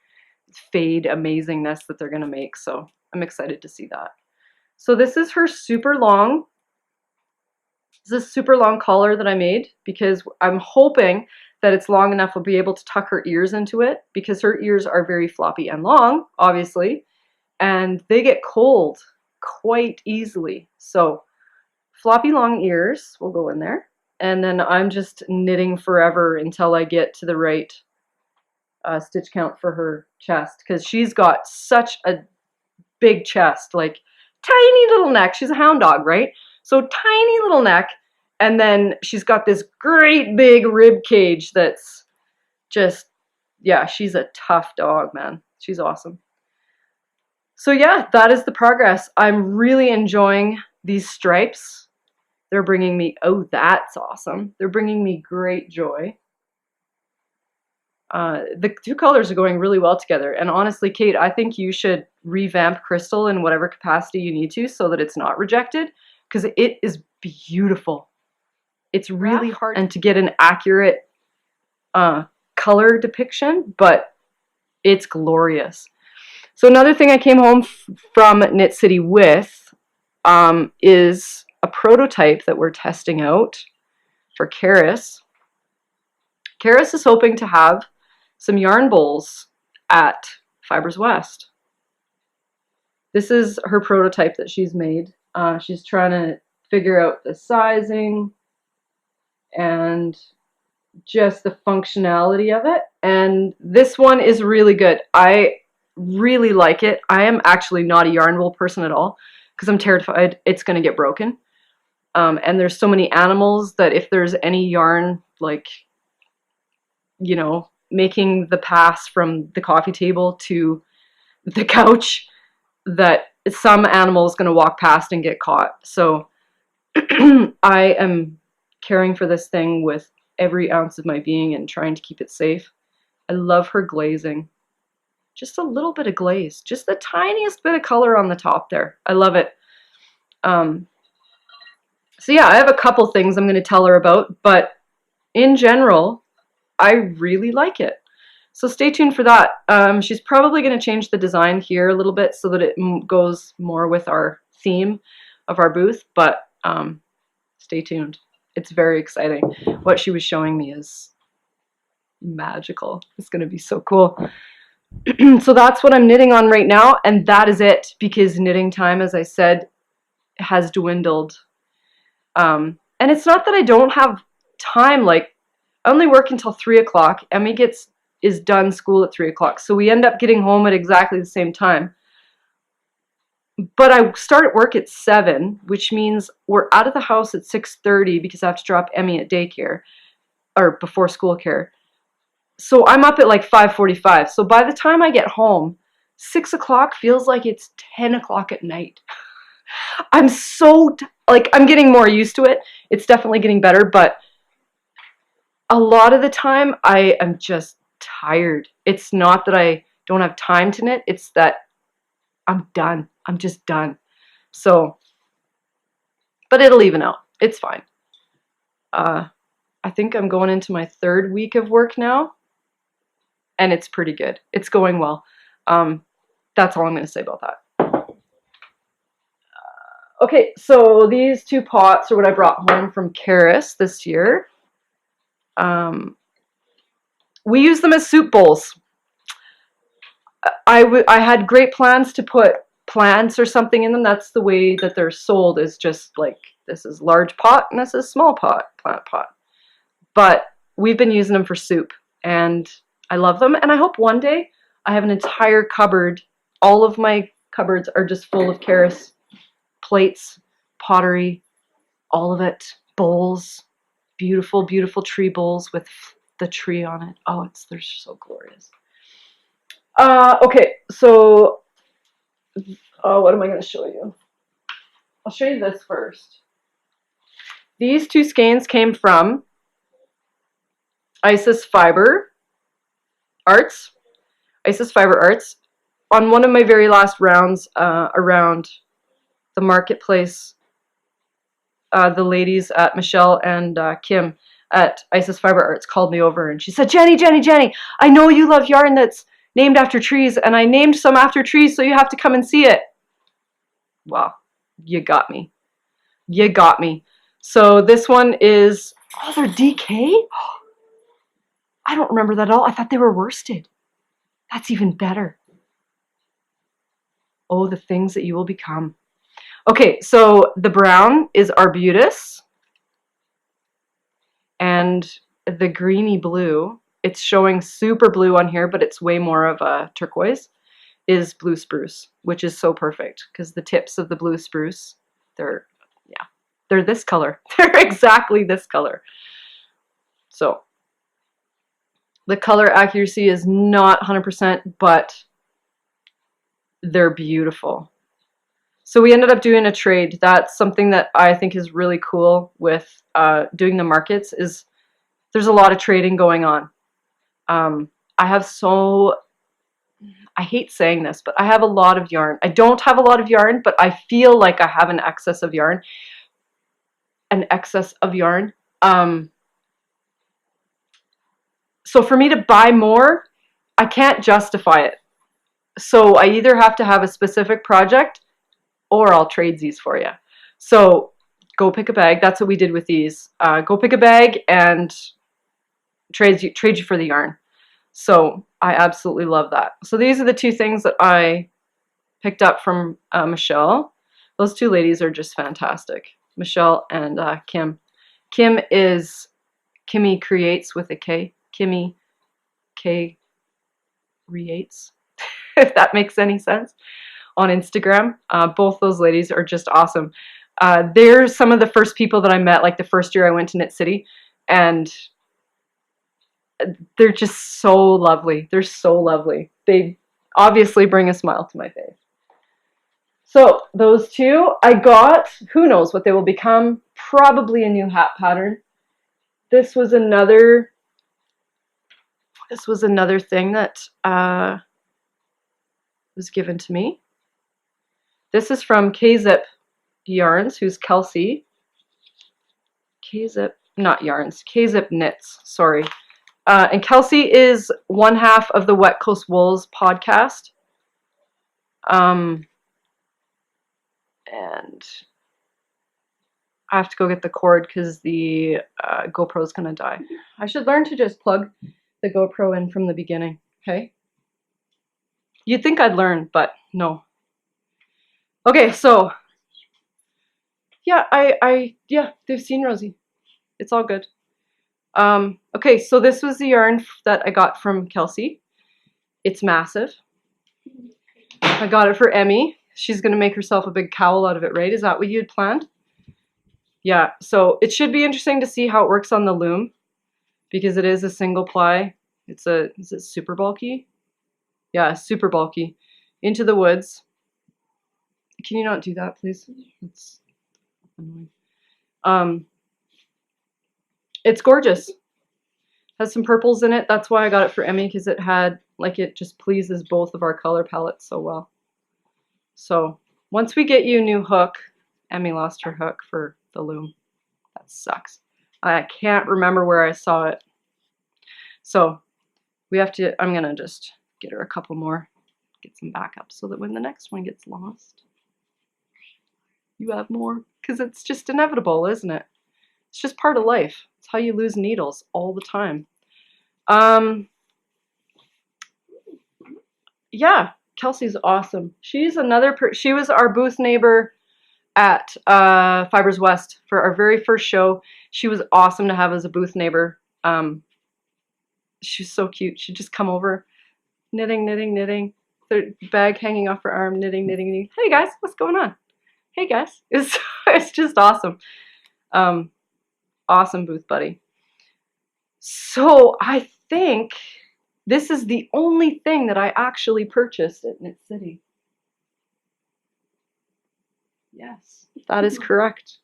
fade amazingness that they're going to make. So I'm excited to see that. So this is her super long. This is a super long collar that I made because I'm hoping that it's long enough we'll be able to tuck her ears into it, because her ears are very floppy and long, obviously, and they get cold quite easily. So floppy long ears will go in there. And then I'm just knitting forever until I get to the right stitch count for her chest, because she's got such a big chest, like tiny little neck. She's a hound dog, right? So tiny little neck, and then she's got this great big rib cage that's just, yeah, she's a tough dog, man. She's awesome. So yeah, that is the progress. I'm really enjoying these stripes. They're bringing me, oh, that's awesome. They're bringing me great joy. The two colors are going really well together. And honestly, Kate, I think you should revamp Crystal in whatever capacity you need to so that it's not rejected, because it is beautiful. It's really hard and to get an accurate color depiction, but it's glorious. So another thing I came home from Knit City with is a prototype that we're testing out for Karis. Karis is hoping to have some yarn bowls at Fibers West. This is her prototype that she's made. She's trying to figure out the sizing and just the functionality of it. And this one is really good. I really like it. I am actually not a yarn wool person at all because I'm terrified it's going to get broken. And there's so many animals that if there's any yarn, like, you know, making the pass from the coffee table to the couch, that some animal is going to walk past and get caught. So I am caring for this thing with every ounce of my being and trying to keep it safe. I love her glazing. Just a little bit of glaze, just the tiniest bit of color on the top there. I love it. So yeah, I have a couple things I'm going to tell her about, but in general, I really like it. So stay tuned for that. She's probably going to change the design here a little bit so that it goes more with our theme of our booth, but stay tuned. It's very exciting. What she was showing me is magical. It's going to be so cool. So that's what I'm knitting on right now, and that is it, because knitting time, as I said, has dwindled. And it's not that I don't have time. Like, I only work until 3 o'clock. Emmy is done school at 3 o'clock, so we end up getting home at exactly the same time. But I start at work at 7, which means we're out of the house at 6:30 because I have to drop Emmy at daycare, or before school care. So I'm up at like 5:45. So by the time I get home, 6 o'clock feels like it's 10 o'clock at night. I'm so, I'm getting more used to it. It's definitely getting better, but a lot of the time I am just tired. It's not that I don't have time to knit. It's that I'm done. I'm just done. So, but it'll even out. It's fine. I think I'm going into my 3rd week of work now, and it's pretty good. It's going well. That's all I'm going to say about that. Okay, so these 2 pots are what I brought home from Karis this year. We use them as soup bowls. I had great plans to put plants or something in them. That's the way that they're sold, is just like, this is large pot and this is small pot, plant pot. But we've been using them for soup, and I love them. And I hope one day I have an entire cupboard. All of my cupboards are just full of Karis plates, pottery, all of it, bowls, beautiful, beautiful tree bowls with the tree on it. Oh, they're so glorious. Okay, so what am I going to show you? I'll show you this first. These two skeins came from Isis Fiber Arts. Isis Fiber Arts. On one of my very last rounds around the marketplace, the ladies at Michelle and Kim at Isis Fiber Arts called me over and she said, Jenny, I know you love yarn that's named after trees, and I named some after trees, so you have to come and see it. Wow, you got me. You got me. So this one is, they're DK? I don't remember that at all. I thought they were worsted. That's even better. Oh, the things that you will become. Okay, so the brown is Arbutus. And the greeny blue, it's showing super blue on here, but it's way more of a turquoise, is blue spruce, which is so perfect because the tips of the blue spruce, they're this color. They're exactly this color. So the color accuracy is not 100%, but they're beautiful. So we ended up doing a trade. That's something that I think is really cool with doing the markets, is there's a lot of trading going on. I hate saying this, but I have a lot of yarn. I don't have a lot of yarn, but I feel like I have an excess of yarn. So for me to buy more, I can't justify it. So I either have to have a specific project or I'll trade these for you. So go pick a bag. That's what we did with these. Go pick a bag and trade you for the yarn. So I absolutely love that. So these are the two things that I picked up from Michelle. Those two ladies are just fantastic. Michelle and Kim. Kim is Kimmy Creates with a K. Kimmy K Creates, if that makes any sense, on Instagram. Both those ladies are just awesome. They're some of the first people that I met, like the first year I went to Knit City, and they're just so lovely. They're so lovely. They obviously bring a smile to my face. So those two I got, who knows what they will become, probably a new hat pattern. This was another thing that was given to me. This is from K-Zip Yarns, who's Kelsey. K-Zip, not Yarns, K-Zip Knits, sorry. And Kelsey is one half of the Wet Coast Wools podcast. And I have to go get the cord because the GoPro is going to die. I should learn to just plug the GoPro in from the beginning, okay? You'd think I'd learn, but no. Okay, so yeah, they've seen Rosie. It's all good. Okay, so this was the yarn that I got from Kelsey. It's massive. I got it for Emmy. She's going to make herself a big cowl out of it, right? Is that what you had planned? Yeah, so it should be interesting to see how it works on the loom because it is a single ply. Is it super bulky? Yeah, super bulky. Into the woods. Can you not do that, please? It's annoying. It's gorgeous. Has some purples in it. That's why I got it for Emmy, because it just pleases both of our color palettes so well. So once we get you a new hook, Emmy lost her hook for the loom. That sucks. I can't remember where I saw it. So I'm gonna just get her a couple more, get some backup so that when the next one gets lost, you have more, because it's just inevitable, isn't it? It's just part of life. It's how you lose needles all the time. Yeah, Kelsey's awesome. She's she was our booth neighbor at Fibers West for our very first show. She was awesome to have as a booth neighbor. She was so cute. She'd just come over, knitting, the bag hanging off her arm, knitting. Hey guys, what's going on? Hey guys. It's just awesome. Awesome booth buddy. So I think this is the only thing that I actually purchased at Knit City. Yes, that is correct.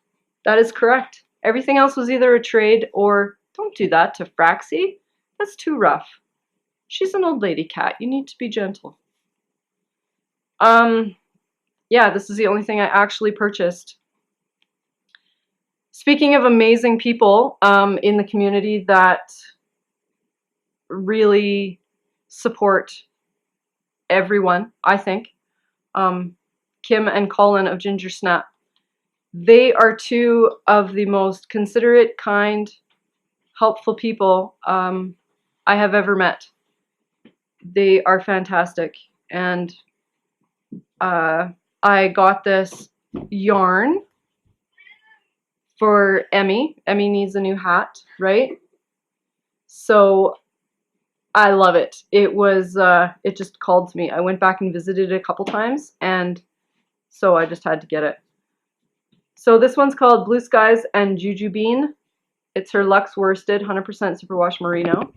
That is correct. Everything else was either a trade or, don't do that to Fraxie. That's too rough. She's an old lady cat. You need to be gentle. Yeah, this is the only thing I actually purchased. Speaking of amazing people in the community that really support everyone, I think, Kim and Colin of Ginger Snap. They are two of the most considerate, kind, helpful people I have ever met. They are fantastic. And I got this yarn for Emmy. Emmy needs a new hat, right? So I love it. It was, it just called to me. I went back and visited it a couple times, and so I just had to get it. So this one's called Blue Skies and Juju Bean. It's her Luxe Worsted 100% Superwash Merino.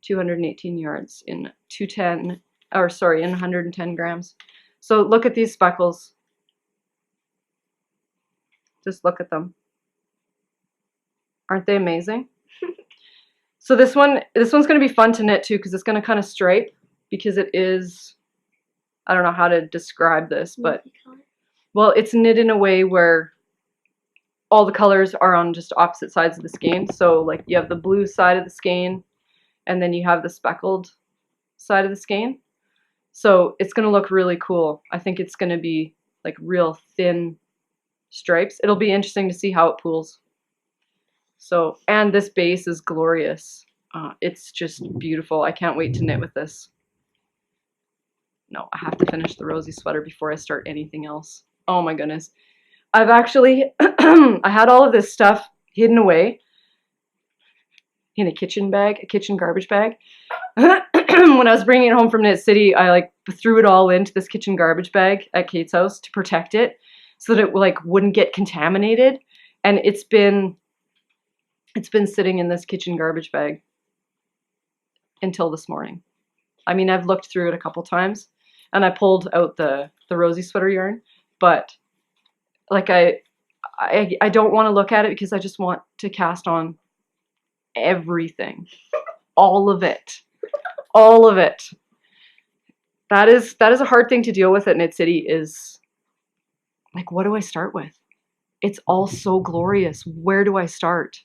218 yards in 210, or sorry, in 110 grams. So look at these speckles. Just look at them. Aren't they amazing? So this one's going to be fun to knit too, because it's going to kind of stripe, because it is, I don't know how to describe this, but, well, it's knit in a way where all the colors are on just opposite sides of the skein. So like you have the blue side of the skein, and then you have the speckled side of the skein. So it's going to look really cool. I think it's going to be like real thin stripes. It'll be interesting to see how it pools. So, and this base is glorious. It's just beautiful. I can't wait to knit with this. No, I have to finish the Rosie sweater before I start anything else. Oh my goodness. I've actually, I had all of this stuff hidden away in a kitchen bag, a kitchen garbage bag. When I was bringing it home from Knit City, I like threw it all into this kitchen garbage bag at Kate's house to protect it so that it like wouldn't get contaminated. And it's been sitting in this kitchen garbage bag until this morning. I mean, I've looked through it a couple times, and I pulled out the Rosie sweater yarn, but like I don't want to look at it because I just want to cast on everything. All of it. All of it. That is a hard thing to deal with at Knit City, is like, what do I start with? It's all so glorious. Where do I start?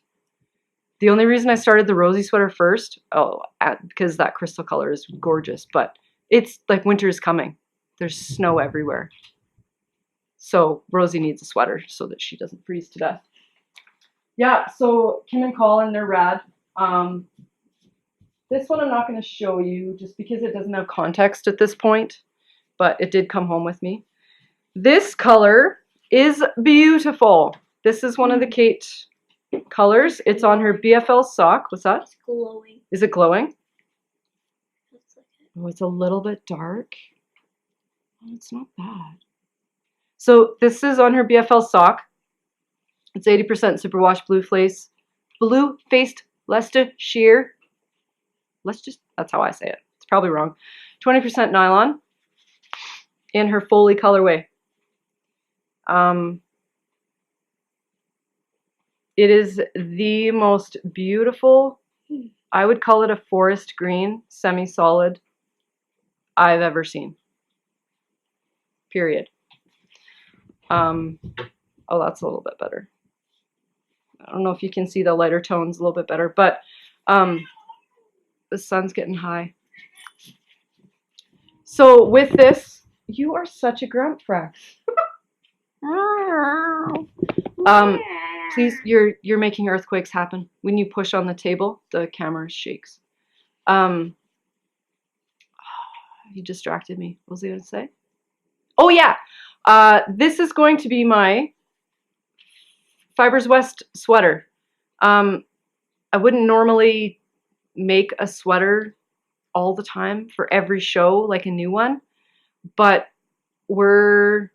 The only reason I started the Rosie sweater first, because that crystal color is gorgeous, but it's like winter is coming. There's snow everywhere. So Rosie needs a sweater so that she doesn't freeze to death. Yeah, so Kim and Colin, they're rad. This one I'm not going to show you just because it doesn't have context at this point, but it did come home with me. This color is beautiful. This is one of the Kate colors. It's on her BFL sock. What's that? It's glowing. Is it glowing? Looks like it. Oh, it's a little bit dark. Oh, it's not bad. So this is on her BFL sock. It's 80% superwash blue faced Leicestershire. That's how I say it. It's probably wrong. 20% nylon in her Foley colorway. It is the most beautiful, I would call it a forest green, semi-solid I've ever seen. Period. Oh, that's a little bit better. I don't know if you can see the lighter tones a little bit better, but the sun's getting high. So with this, you are such a grump, Frax. Please, you're making earthquakes happen. When you push on the table, the camera shakes. You distracted me. What was I going to say? Oh yeah, this is going to be my Fibers West sweater. I wouldn't normally make a sweater all the time for every show, like a new one, but we're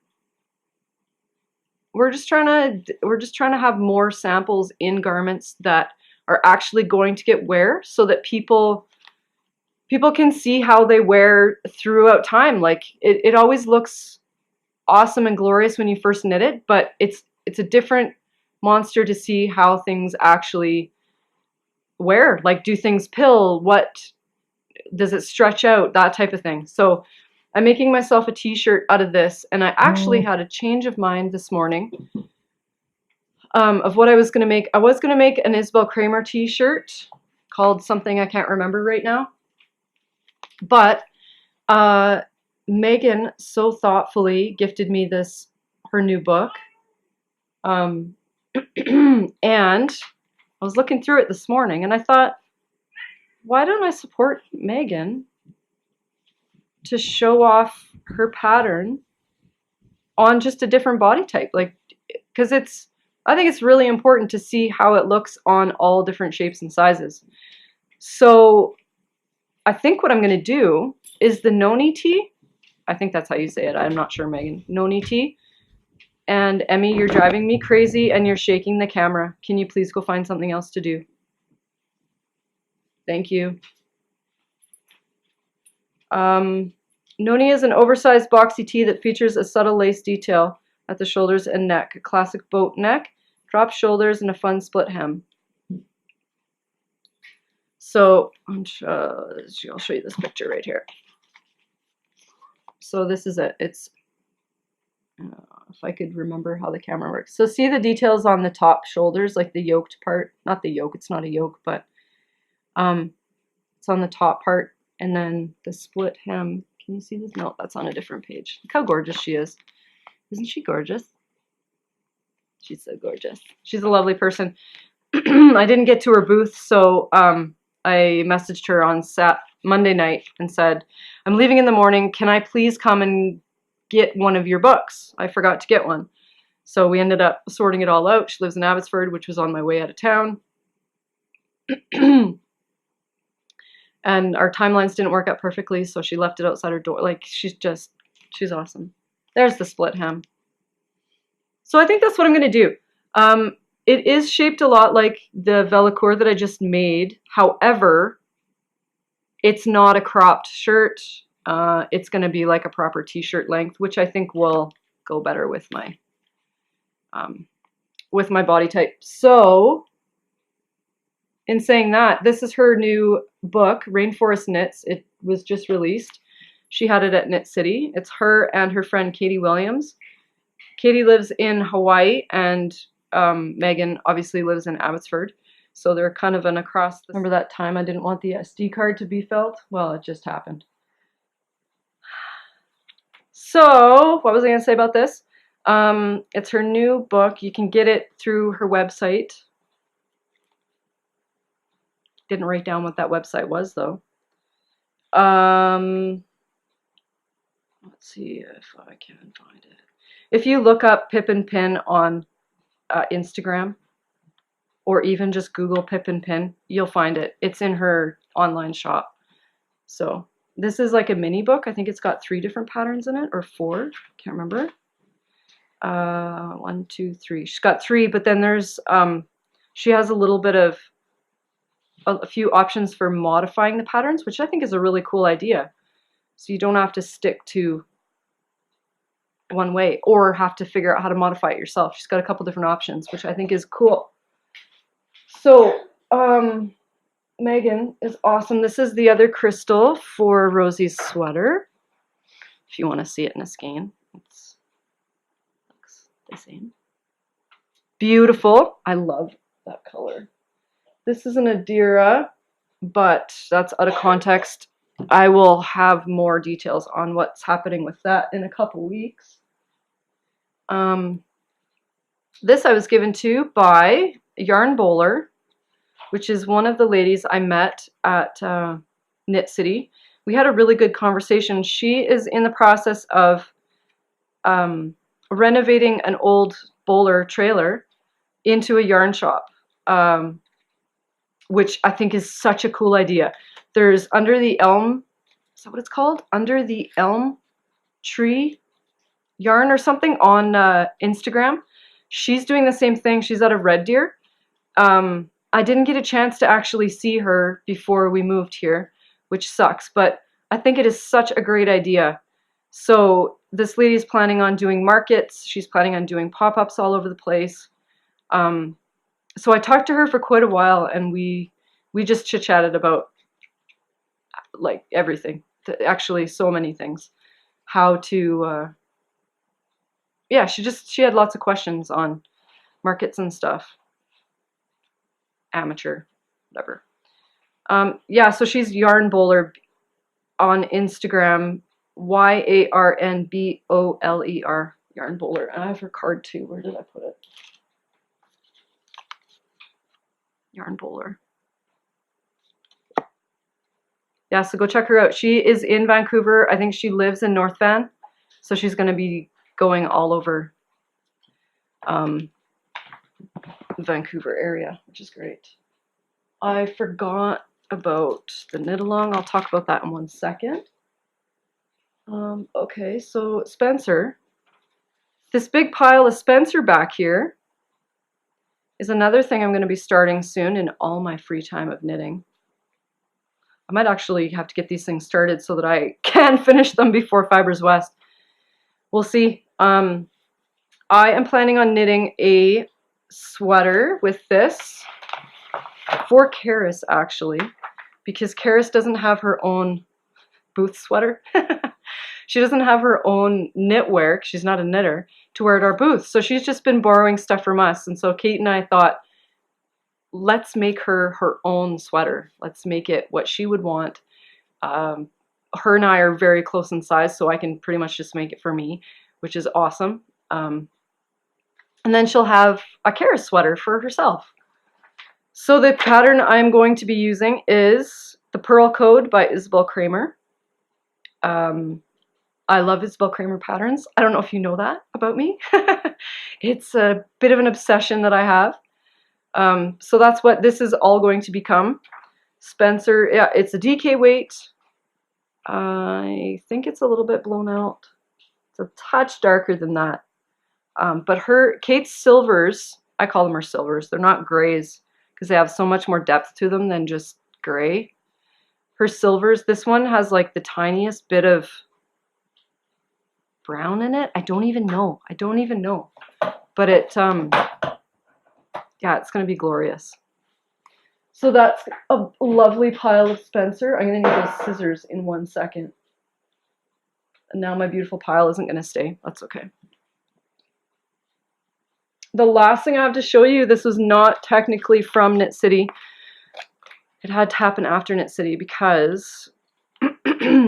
we're just trying to have more samples in garments that are actually going to get wear, so that people can see how they wear throughout time. Like it always looks awesome and glorious when you first knit it, but it's a different monster to see how things actually wear. Like, do things pill? What does it stretch out? That type of thing. So I'm making myself a t-shirt out of this, and I actually had a change of mind this morning of what I was going to make. I was going to make an Isabel Kramer t-shirt called something I can't remember right now. But Megan so thoughtfully gifted me her new book. And I was looking through it this morning, and I thought, why don't I support Megan to show off her pattern on just a different body type? Like, because I think it's really important to see how it looks on all different shapes and sizes. So I think what I'm going to do is the noni tee. I think that's how you say it. I'm not sure, Megan. Noni tee. And Emmy, you're driving me crazy and you're shaking the camera. Can you please go find something else to do? Thank you. Noni is an oversized boxy tee that features a subtle lace detail at the shoulders and neck. A classic boat neck, drop shoulders, and a fun split hem. So I'll show you this picture right here. So this is it. It's, if I could remember how the camera works. So see the details on the top shoulders, like the yoked part. Not the yoke, it's not a yoke, but it's on the top part. And then the split hem. Can you see this? No, that's on a different page. Look how gorgeous she is. Isn't she gorgeous? She's so gorgeous. She's a lovely person. I didn't get to her booth, so I messaged her on Monday night and said, I'm leaving in the morning. Can I please come and get one of your books? I forgot to get one. So we ended up sorting it all out. She lives in Abbotsford, which was on my way out of town. And our timelines didn't work out perfectly, so she left it outside her door. Like, she's awesome. There's the split hem. So I think that's what I'm going to do. It is shaped a lot like the Velacour that I just made. However, it's not a cropped shirt. It's going to be like a proper t-shirt length, which I think will go better with my body type. So in saying that, this is her new book, Rainforest Knits. It was just released. She had it at Knit City. It's her and her friend Katie Williams. Katie lives in Hawaii, and Megan obviously lives in Abbotsford. So they're kind of an across the... Remember that time I didn't want the SD card to be felt? Well, it just happened. So what was I going to say about this? It's her new book. You can get it through her website. Didn't write down what that website was, though. Let's see if I can find it. If you look up Pip and Pin on Instagram, or even just Google Pip and Pin, you'll find it. It's in her online shop. So this is like a mini book. I think it's got 3 different patterns in it, or 4. Can't remember. 1, 2, 3. She's got 3, but then there's she has a little bit of a few options for modifying the patterns, which I think is a really cool idea. So you don't have to stick to one way or have to figure out how to modify it yourself. She's got a couple different options, which I think is cool. So Megan is awesome. This is the other crystal for Rosie's sweater. If you want to see it in a skein, it looks the same. Beautiful. I love that color. This is an Adira, but that's out of context. I will have more details on what's happening with that in a couple weeks. This I was given to by Yarn Bowler, which is one of the ladies I met at Knit City. We had a really good conversation. She is in the process of renovating an old Bowler trailer into a yarn shop, which I think is such a cool idea. There's Under the Elm, is that what it's called? Under the Elm Tree Yarn or something on Instagram. she's doing the same thing. She's out of Red Deer. I didn't get a chance to actually see her before we moved here, which sucks, but I think it is such a great idea. So this lady is planning on doing markets. She's planning on doing pop-ups all over the place. So I talked to her for quite a while, and we just chit-chatted about like everything. Actually, so many things. How to, yeah, she had lots of questions on markets and stuff. Amateur, whatever. Yeah, so she's Yarn Bowler on Instagram, YARNBOLER, Yarn Bowler. And I have her card too. Where did I put it? Yarn Bowler. Yeah, so go check her out. She is in Vancouver. I think she lives in North Van, so she's going to be going all over Vancouver area, which is great. I forgot about the knit along. I'll talk about that in 1 second. Okay, so Spencer. This big pile of Spencer back here is another thing I'm going to be starting soon in all my free time of knitting. I might actually have to get these things started so that I can finish them before Fibers West. We'll see. I am planning on knitting a sweater with this for Karis, actually, because Karis doesn't have her own booth sweater. She doesn't have her own knitwear, she's not a knitter, to wear at our booth. So she's just been borrowing stuff from us. And so Kate and I thought, let's make her her own sweater. Let's make it what she would want. Her and I are very close in size, so I can pretty much just make it for me, which is awesome. And then she'll have a Karis sweater for herself. So the pattern I'm going to be using is the Pearl Code by Isabel Kramer. I love Isabel Kramer patterns. I don't know if you know that about me. It's a bit of an obsession that I have. So that's what this is all going to become. Spencer, yeah, it's a DK weight. I think it's a little bit blown out. It's a touch darker than that. But Kate's silvers, I call them her silvers. They're not grays because they have so much more depth to them than just gray. Her silvers, this one has like the tiniest bit of brown in it. I don't even know. But it, yeah, it's going to be glorious. So that's a lovely pile of Spencer. I'm going to need those scissors in 1 second. And now my beautiful pile isn't going to stay. That's okay. The last thing I have to show you, this was not technically from Knit City. It had to happen after Knit City because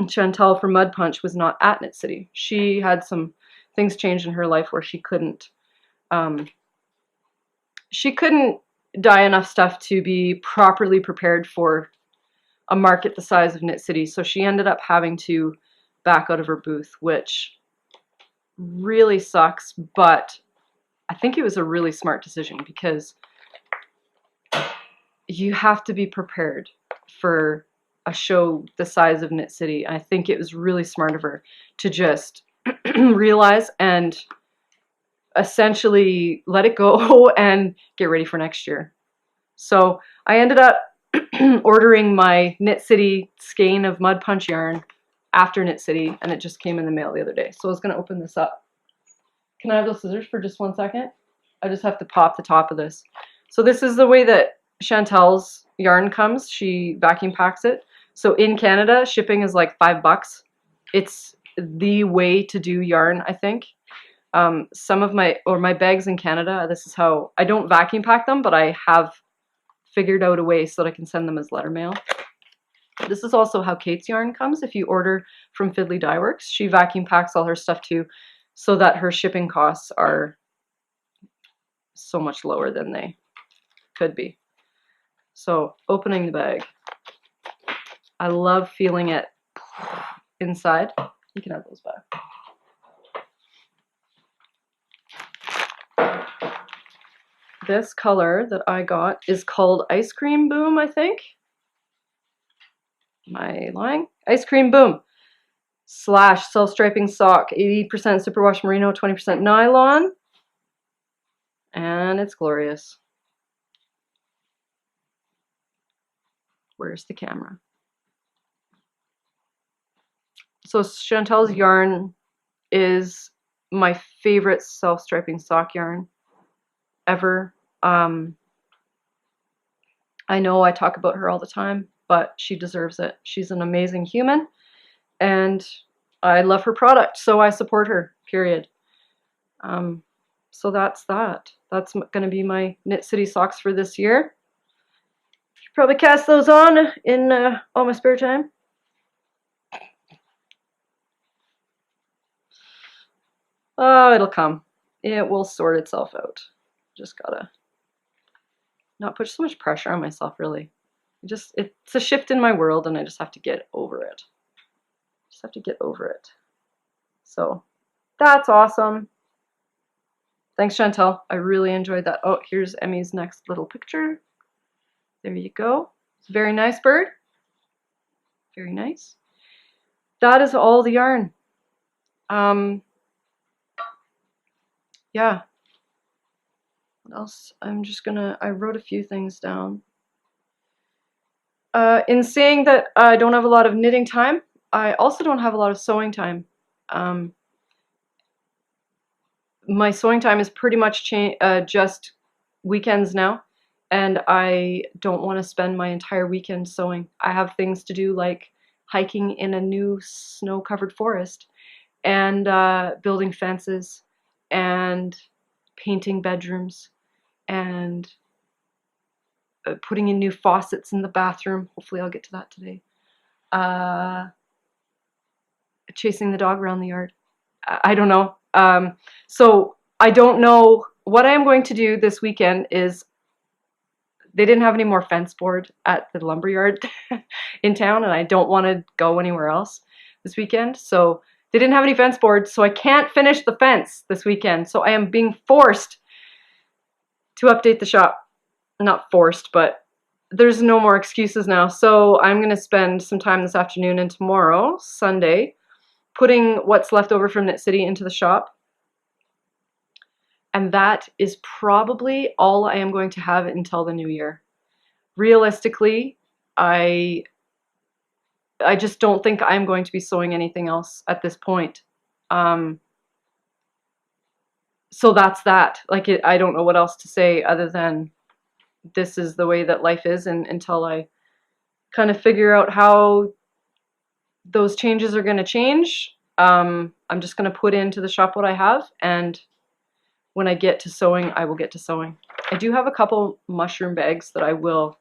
Chantal from Mud Punch was not at Knit City. She had some things change in her life where she couldn't dye enough stuff to be properly prepared for a market the size of Knit City. So she ended up having to back out of her booth, which really sucks, but I think it was a really smart decision because you have to be prepared for a show the size of Knit City. I think it was really smart of her to just realize and essentially let it go and get ready for next year. So I ended up ordering my Knit City skein of Mud Punch yarn after Knit City, and it just came in the mail the other day. So I was going to open this up. Can I have those scissors for just 1 second? I just have to pop the top of this. So this is the way that Chantal's yarn comes. She vacuum packs it. So in Canada, shipping is like $5. It's the way to do yarn, I think. Some of my bags in Canada, this is how, I don't vacuum pack them, but I have figured out a way so that I can send them as letter mail. This is also how Kate's yarn comes. If you order from Fiddly Dye Works, she vacuum packs all her stuff too, so that her shipping costs are so much lower than they could be. So opening the bag. I love feeling it inside. You can have those back. This color that I got is called Ice Cream Boom, I think. Am I lying? Ice Cream Boom. / self-striping sock. 80% superwash merino, 20% nylon. And it's glorious. Where's the camera? So Chantel's yarn is my favorite self-striping sock yarn ever. I know I talk about her all the time, but she deserves it. She's an amazing human, and I love her product, so I support her, period. So that's that. That's going to be my Knit City socks for this year. Should probably cast those on in all my spare time. Oh, it'll come. It will sort itself out. Just gotta not put so much pressure on myself, really. It's a shift in my world, and I just have to get over it. Just have to get over it. So that's awesome. Thanks, Chantel. I really enjoyed that. Oh, here's Emmy's next little picture. There you go. It's a very nice bird. Very nice. That is all the yarn. Yeah. What else? I wrote a few things down. In saying that I don't have a lot of knitting time, I also don't have a lot of sewing time. My sewing time is pretty much just weekends now, and I don't want to spend my entire weekend sewing. I have things to do like hiking in a new snow-covered forest, and building fences, and painting bedrooms, and putting in new faucets in the bathroom. Hopefully I'll get to that today. Chasing the dog around the yard. I don't know. So I don't know. What I am going to do this weekend is, they didn't have any more fence board at the lumberyard in town, and I don't want to go anywhere else this weekend. So they didn't have any fence board, so I can't finish the fence this weekend. So I am being forced to update the shop. Not forced, but there's no more excuses now. So I'm going to spend some time this afternoon and tomorrow, Sunday, putting what's left over from Knit City into the shop. And that is probably all I am going to have until the new year. Realistically, I just don't think I'm going to be sewing anything else at this point. So that's that. Like, I don't know what else to say other than this is the way that life is, and until I kind of figure out how those changes are going to change, I'm just going to put into the shop what I have, and when I get to sewing, I will get to sewing. I do have a couple mushroom bags that I will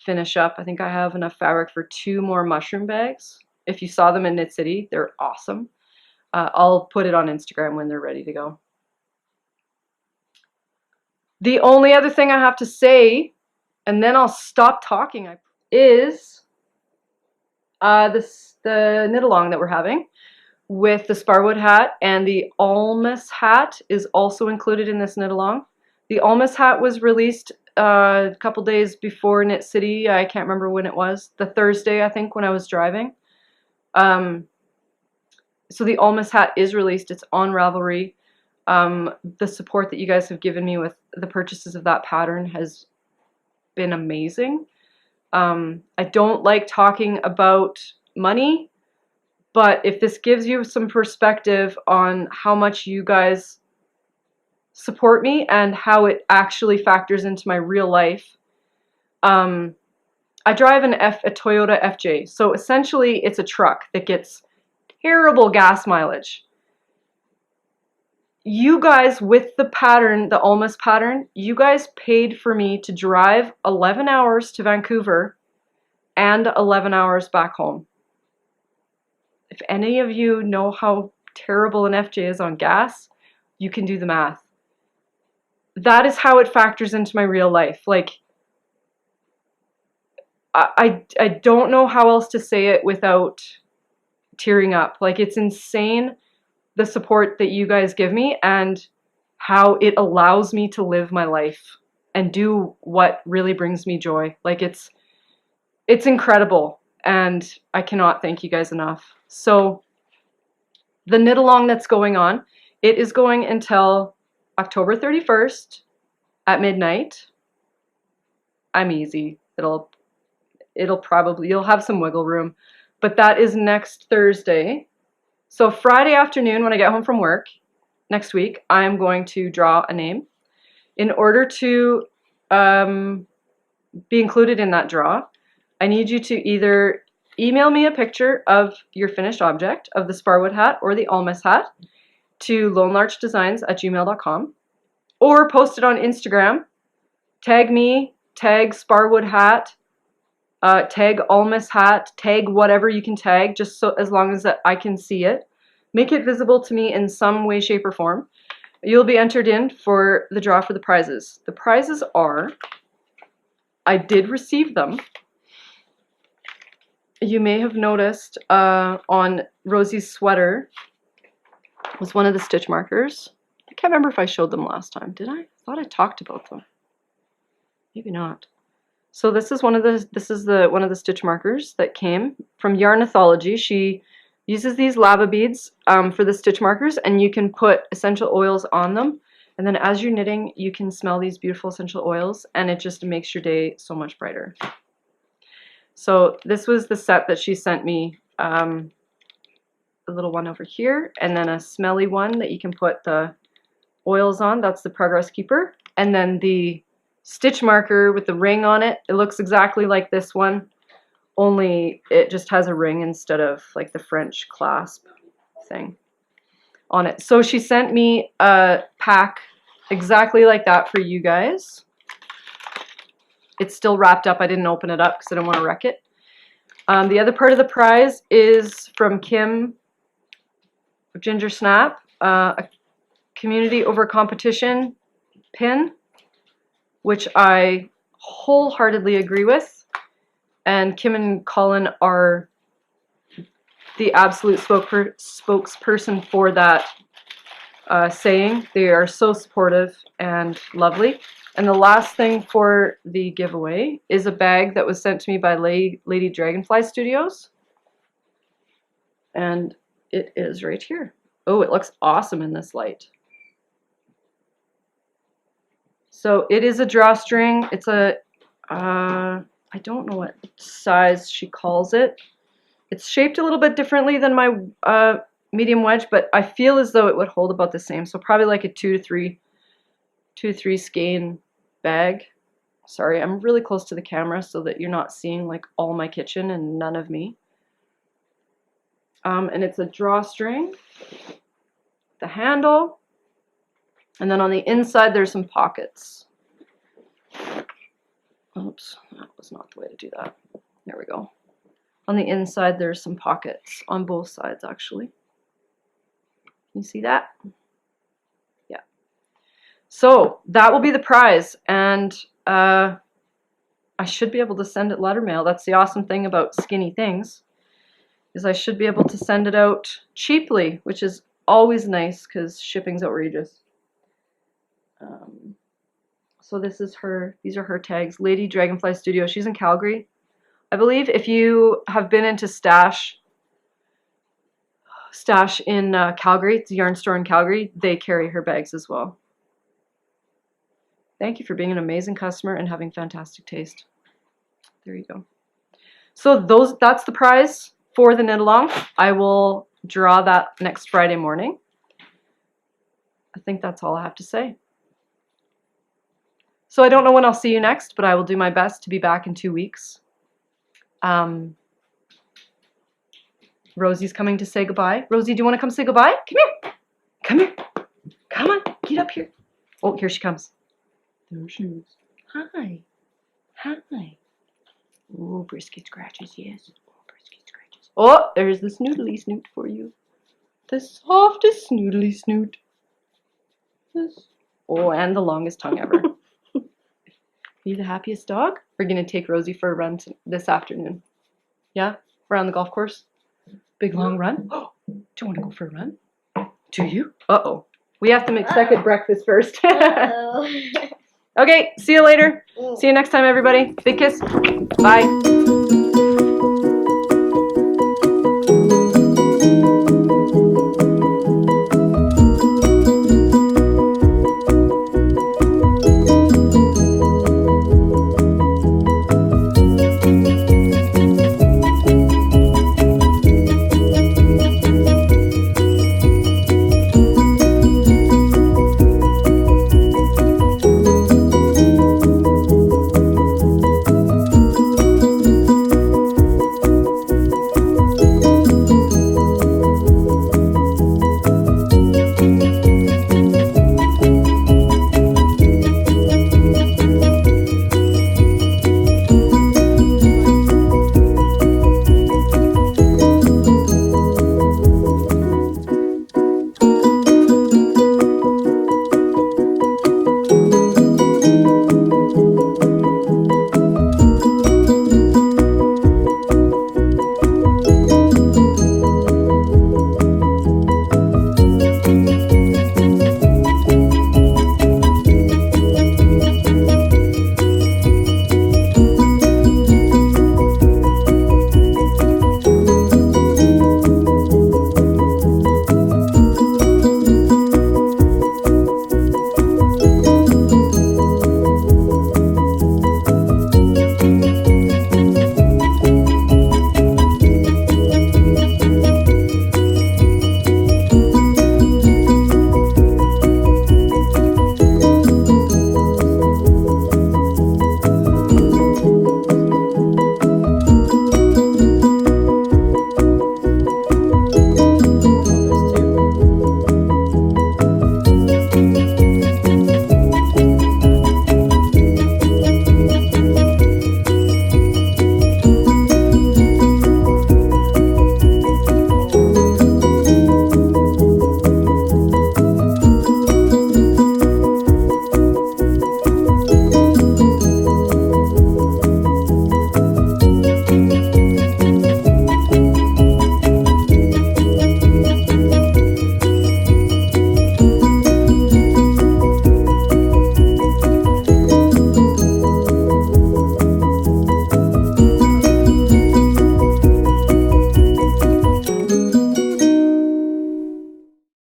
finish up. I think I have enough fabric for 2 more mushroom bags. If you saw them in Knit City, they're awesome. I'll put it on Instagram when they're ready to go. The only other thing I have to say, and then I'll stop talking, is the knit along that we're having with the Sparwood hat, and the Almas hat is also included in this knit along. The Almas hat was released a couple days before Knit City. I can't remember when it was. The Thursday, I think, when I was driving. So the Almas hat is released. It's on Ravelry. The support that you guys have given me with the purchases of that pattern has been amazing. I don't like talking about money, but if this gives you some perspective on how much you guys support me and how it actually factors into my real life. I drive a Toyota FJ, so essentially it's a truck that gets terrible gas mileage. You guys, with the pattern, the Almas pattern, you guys paid for me to drive 11 hours to Vancouver and 11 hours back home. If any of you know how terrible an FJ is on gas, you can do the math. That is how it factors into my real life. Like, I don't know how else to say it without tearing up. Like, it's insane, the support that you guys give me and how it allows me to live my life and do what really brings me joy. Like, it's incredible, and I cannot thank you guys enough. So the knit along that's going on, it is going until October 31st at midnight. I'm easy. It'll probably, you'll have some wiggle room, but that is next Thursday. So Friday afternoon when I get home from work next week, I'm going to draw a name. In order to be included in that draw, I need you to either email me a picture of your finished object of the Sparwood hat or the Almas hat to lonelarchdesigns@gmail.com, or post it on Instagram. Tag me, tag Sparwood hat, tag Almas hat, tag whatever you can tag, just so as long as that I can see it. Make it visible to me in some way, shape, or form. You'll be entered in for the draw for the prizes. The prizes are, I did receive them. You may have noticed on Rosie's sweater was one of the stitch markers. I can't remember if I showed them last time. Did I? I thought I talked about them. Maybe not. So this is one of the stitch markers that came from Yarnithology. She uses these lava beads for the stitch markers, and you can put essential oils on them. And then as you're knitting, you can smell these beautiful essential oils, and it just makes your day so much brighter. So this was the set that she sent me, a little one over here, and then a smelly one that you can put the oils on. That's the Progress Keeper. And then the stitch marker with the ring on it. It looks exactly like this one, only it just has a ring instead of like the French clasp thing on it. So she sent me a pack exactly like that for you guys. It's still wrapped up. I didn't open it up because I don't want to wreck it. The other part of the prize is from Kim of Ginger Snap, a community over competition pin, which I wholeheartedly agree with. And Kim and Colin are the absolute spokesperson for that saying. They are so supportive and lovely. And the last thing for the giveaway is a bag that was sent to me by Lady Dragonfly Studios. And it is right here. Oh, it looks awesome in this light. So it is a drawstring. It's a, I don't know what size she calls it. It's shaped a little bit differently than my medium wedge, but I feel as though it would hold about the same. So probably like a 2 to 3 skein bag. Sorry, I'm really close to the camera so that you're not seeing like all my kitchen and none of me. And it's a drawstring, the handle, and then on the inside there's some pockets. Oops, that was not the way to do that. There we go. On the inside there's some pockets on both sides actually. Can you see that? Yeah. So that will be the prize, and I should be able to send it letter mail. That's the awesome thing about skinny things, is I should be able to send it out cheaply, which is always nice because shipping's outrageous. So this is her, these are her tags. Lady Dragonfly Studio. She's in Calgary, I believe. If you have been into Stash in Calgary, it's a yarn store in Calgary, they carry her bags as well. Thank you for being an amazing customer and having fantastic taste. There you go. So that's the prize for the knit along. I will draw that next Friday morning. I think that's all I have to say. So I don't know when I'll see you next, but I will do my best to be back in 2 weeks. Rosie's coming to say goodbye. Rosie, do you want to come say goodbye? Come here. Come here. Come on. Get up here. Oh, here she comes. There she is. Hi. Hi. Oh, brisket scratches, yes. Oh, brisket scratches. Oh, there's the snoodly snoot for you. The softest snoodly snoot. This. Oh, and the longest tongue ever. Are you the happiest dog? We're going to take Rosie for a run this afternoon. Yeah? Around the golf course? Big long run? Oh, do you want to go for a run? Do you? Uh-oh. We have to make second breakfast first. Okay, see you later. See you next time, everybody. Big kiss. Bye.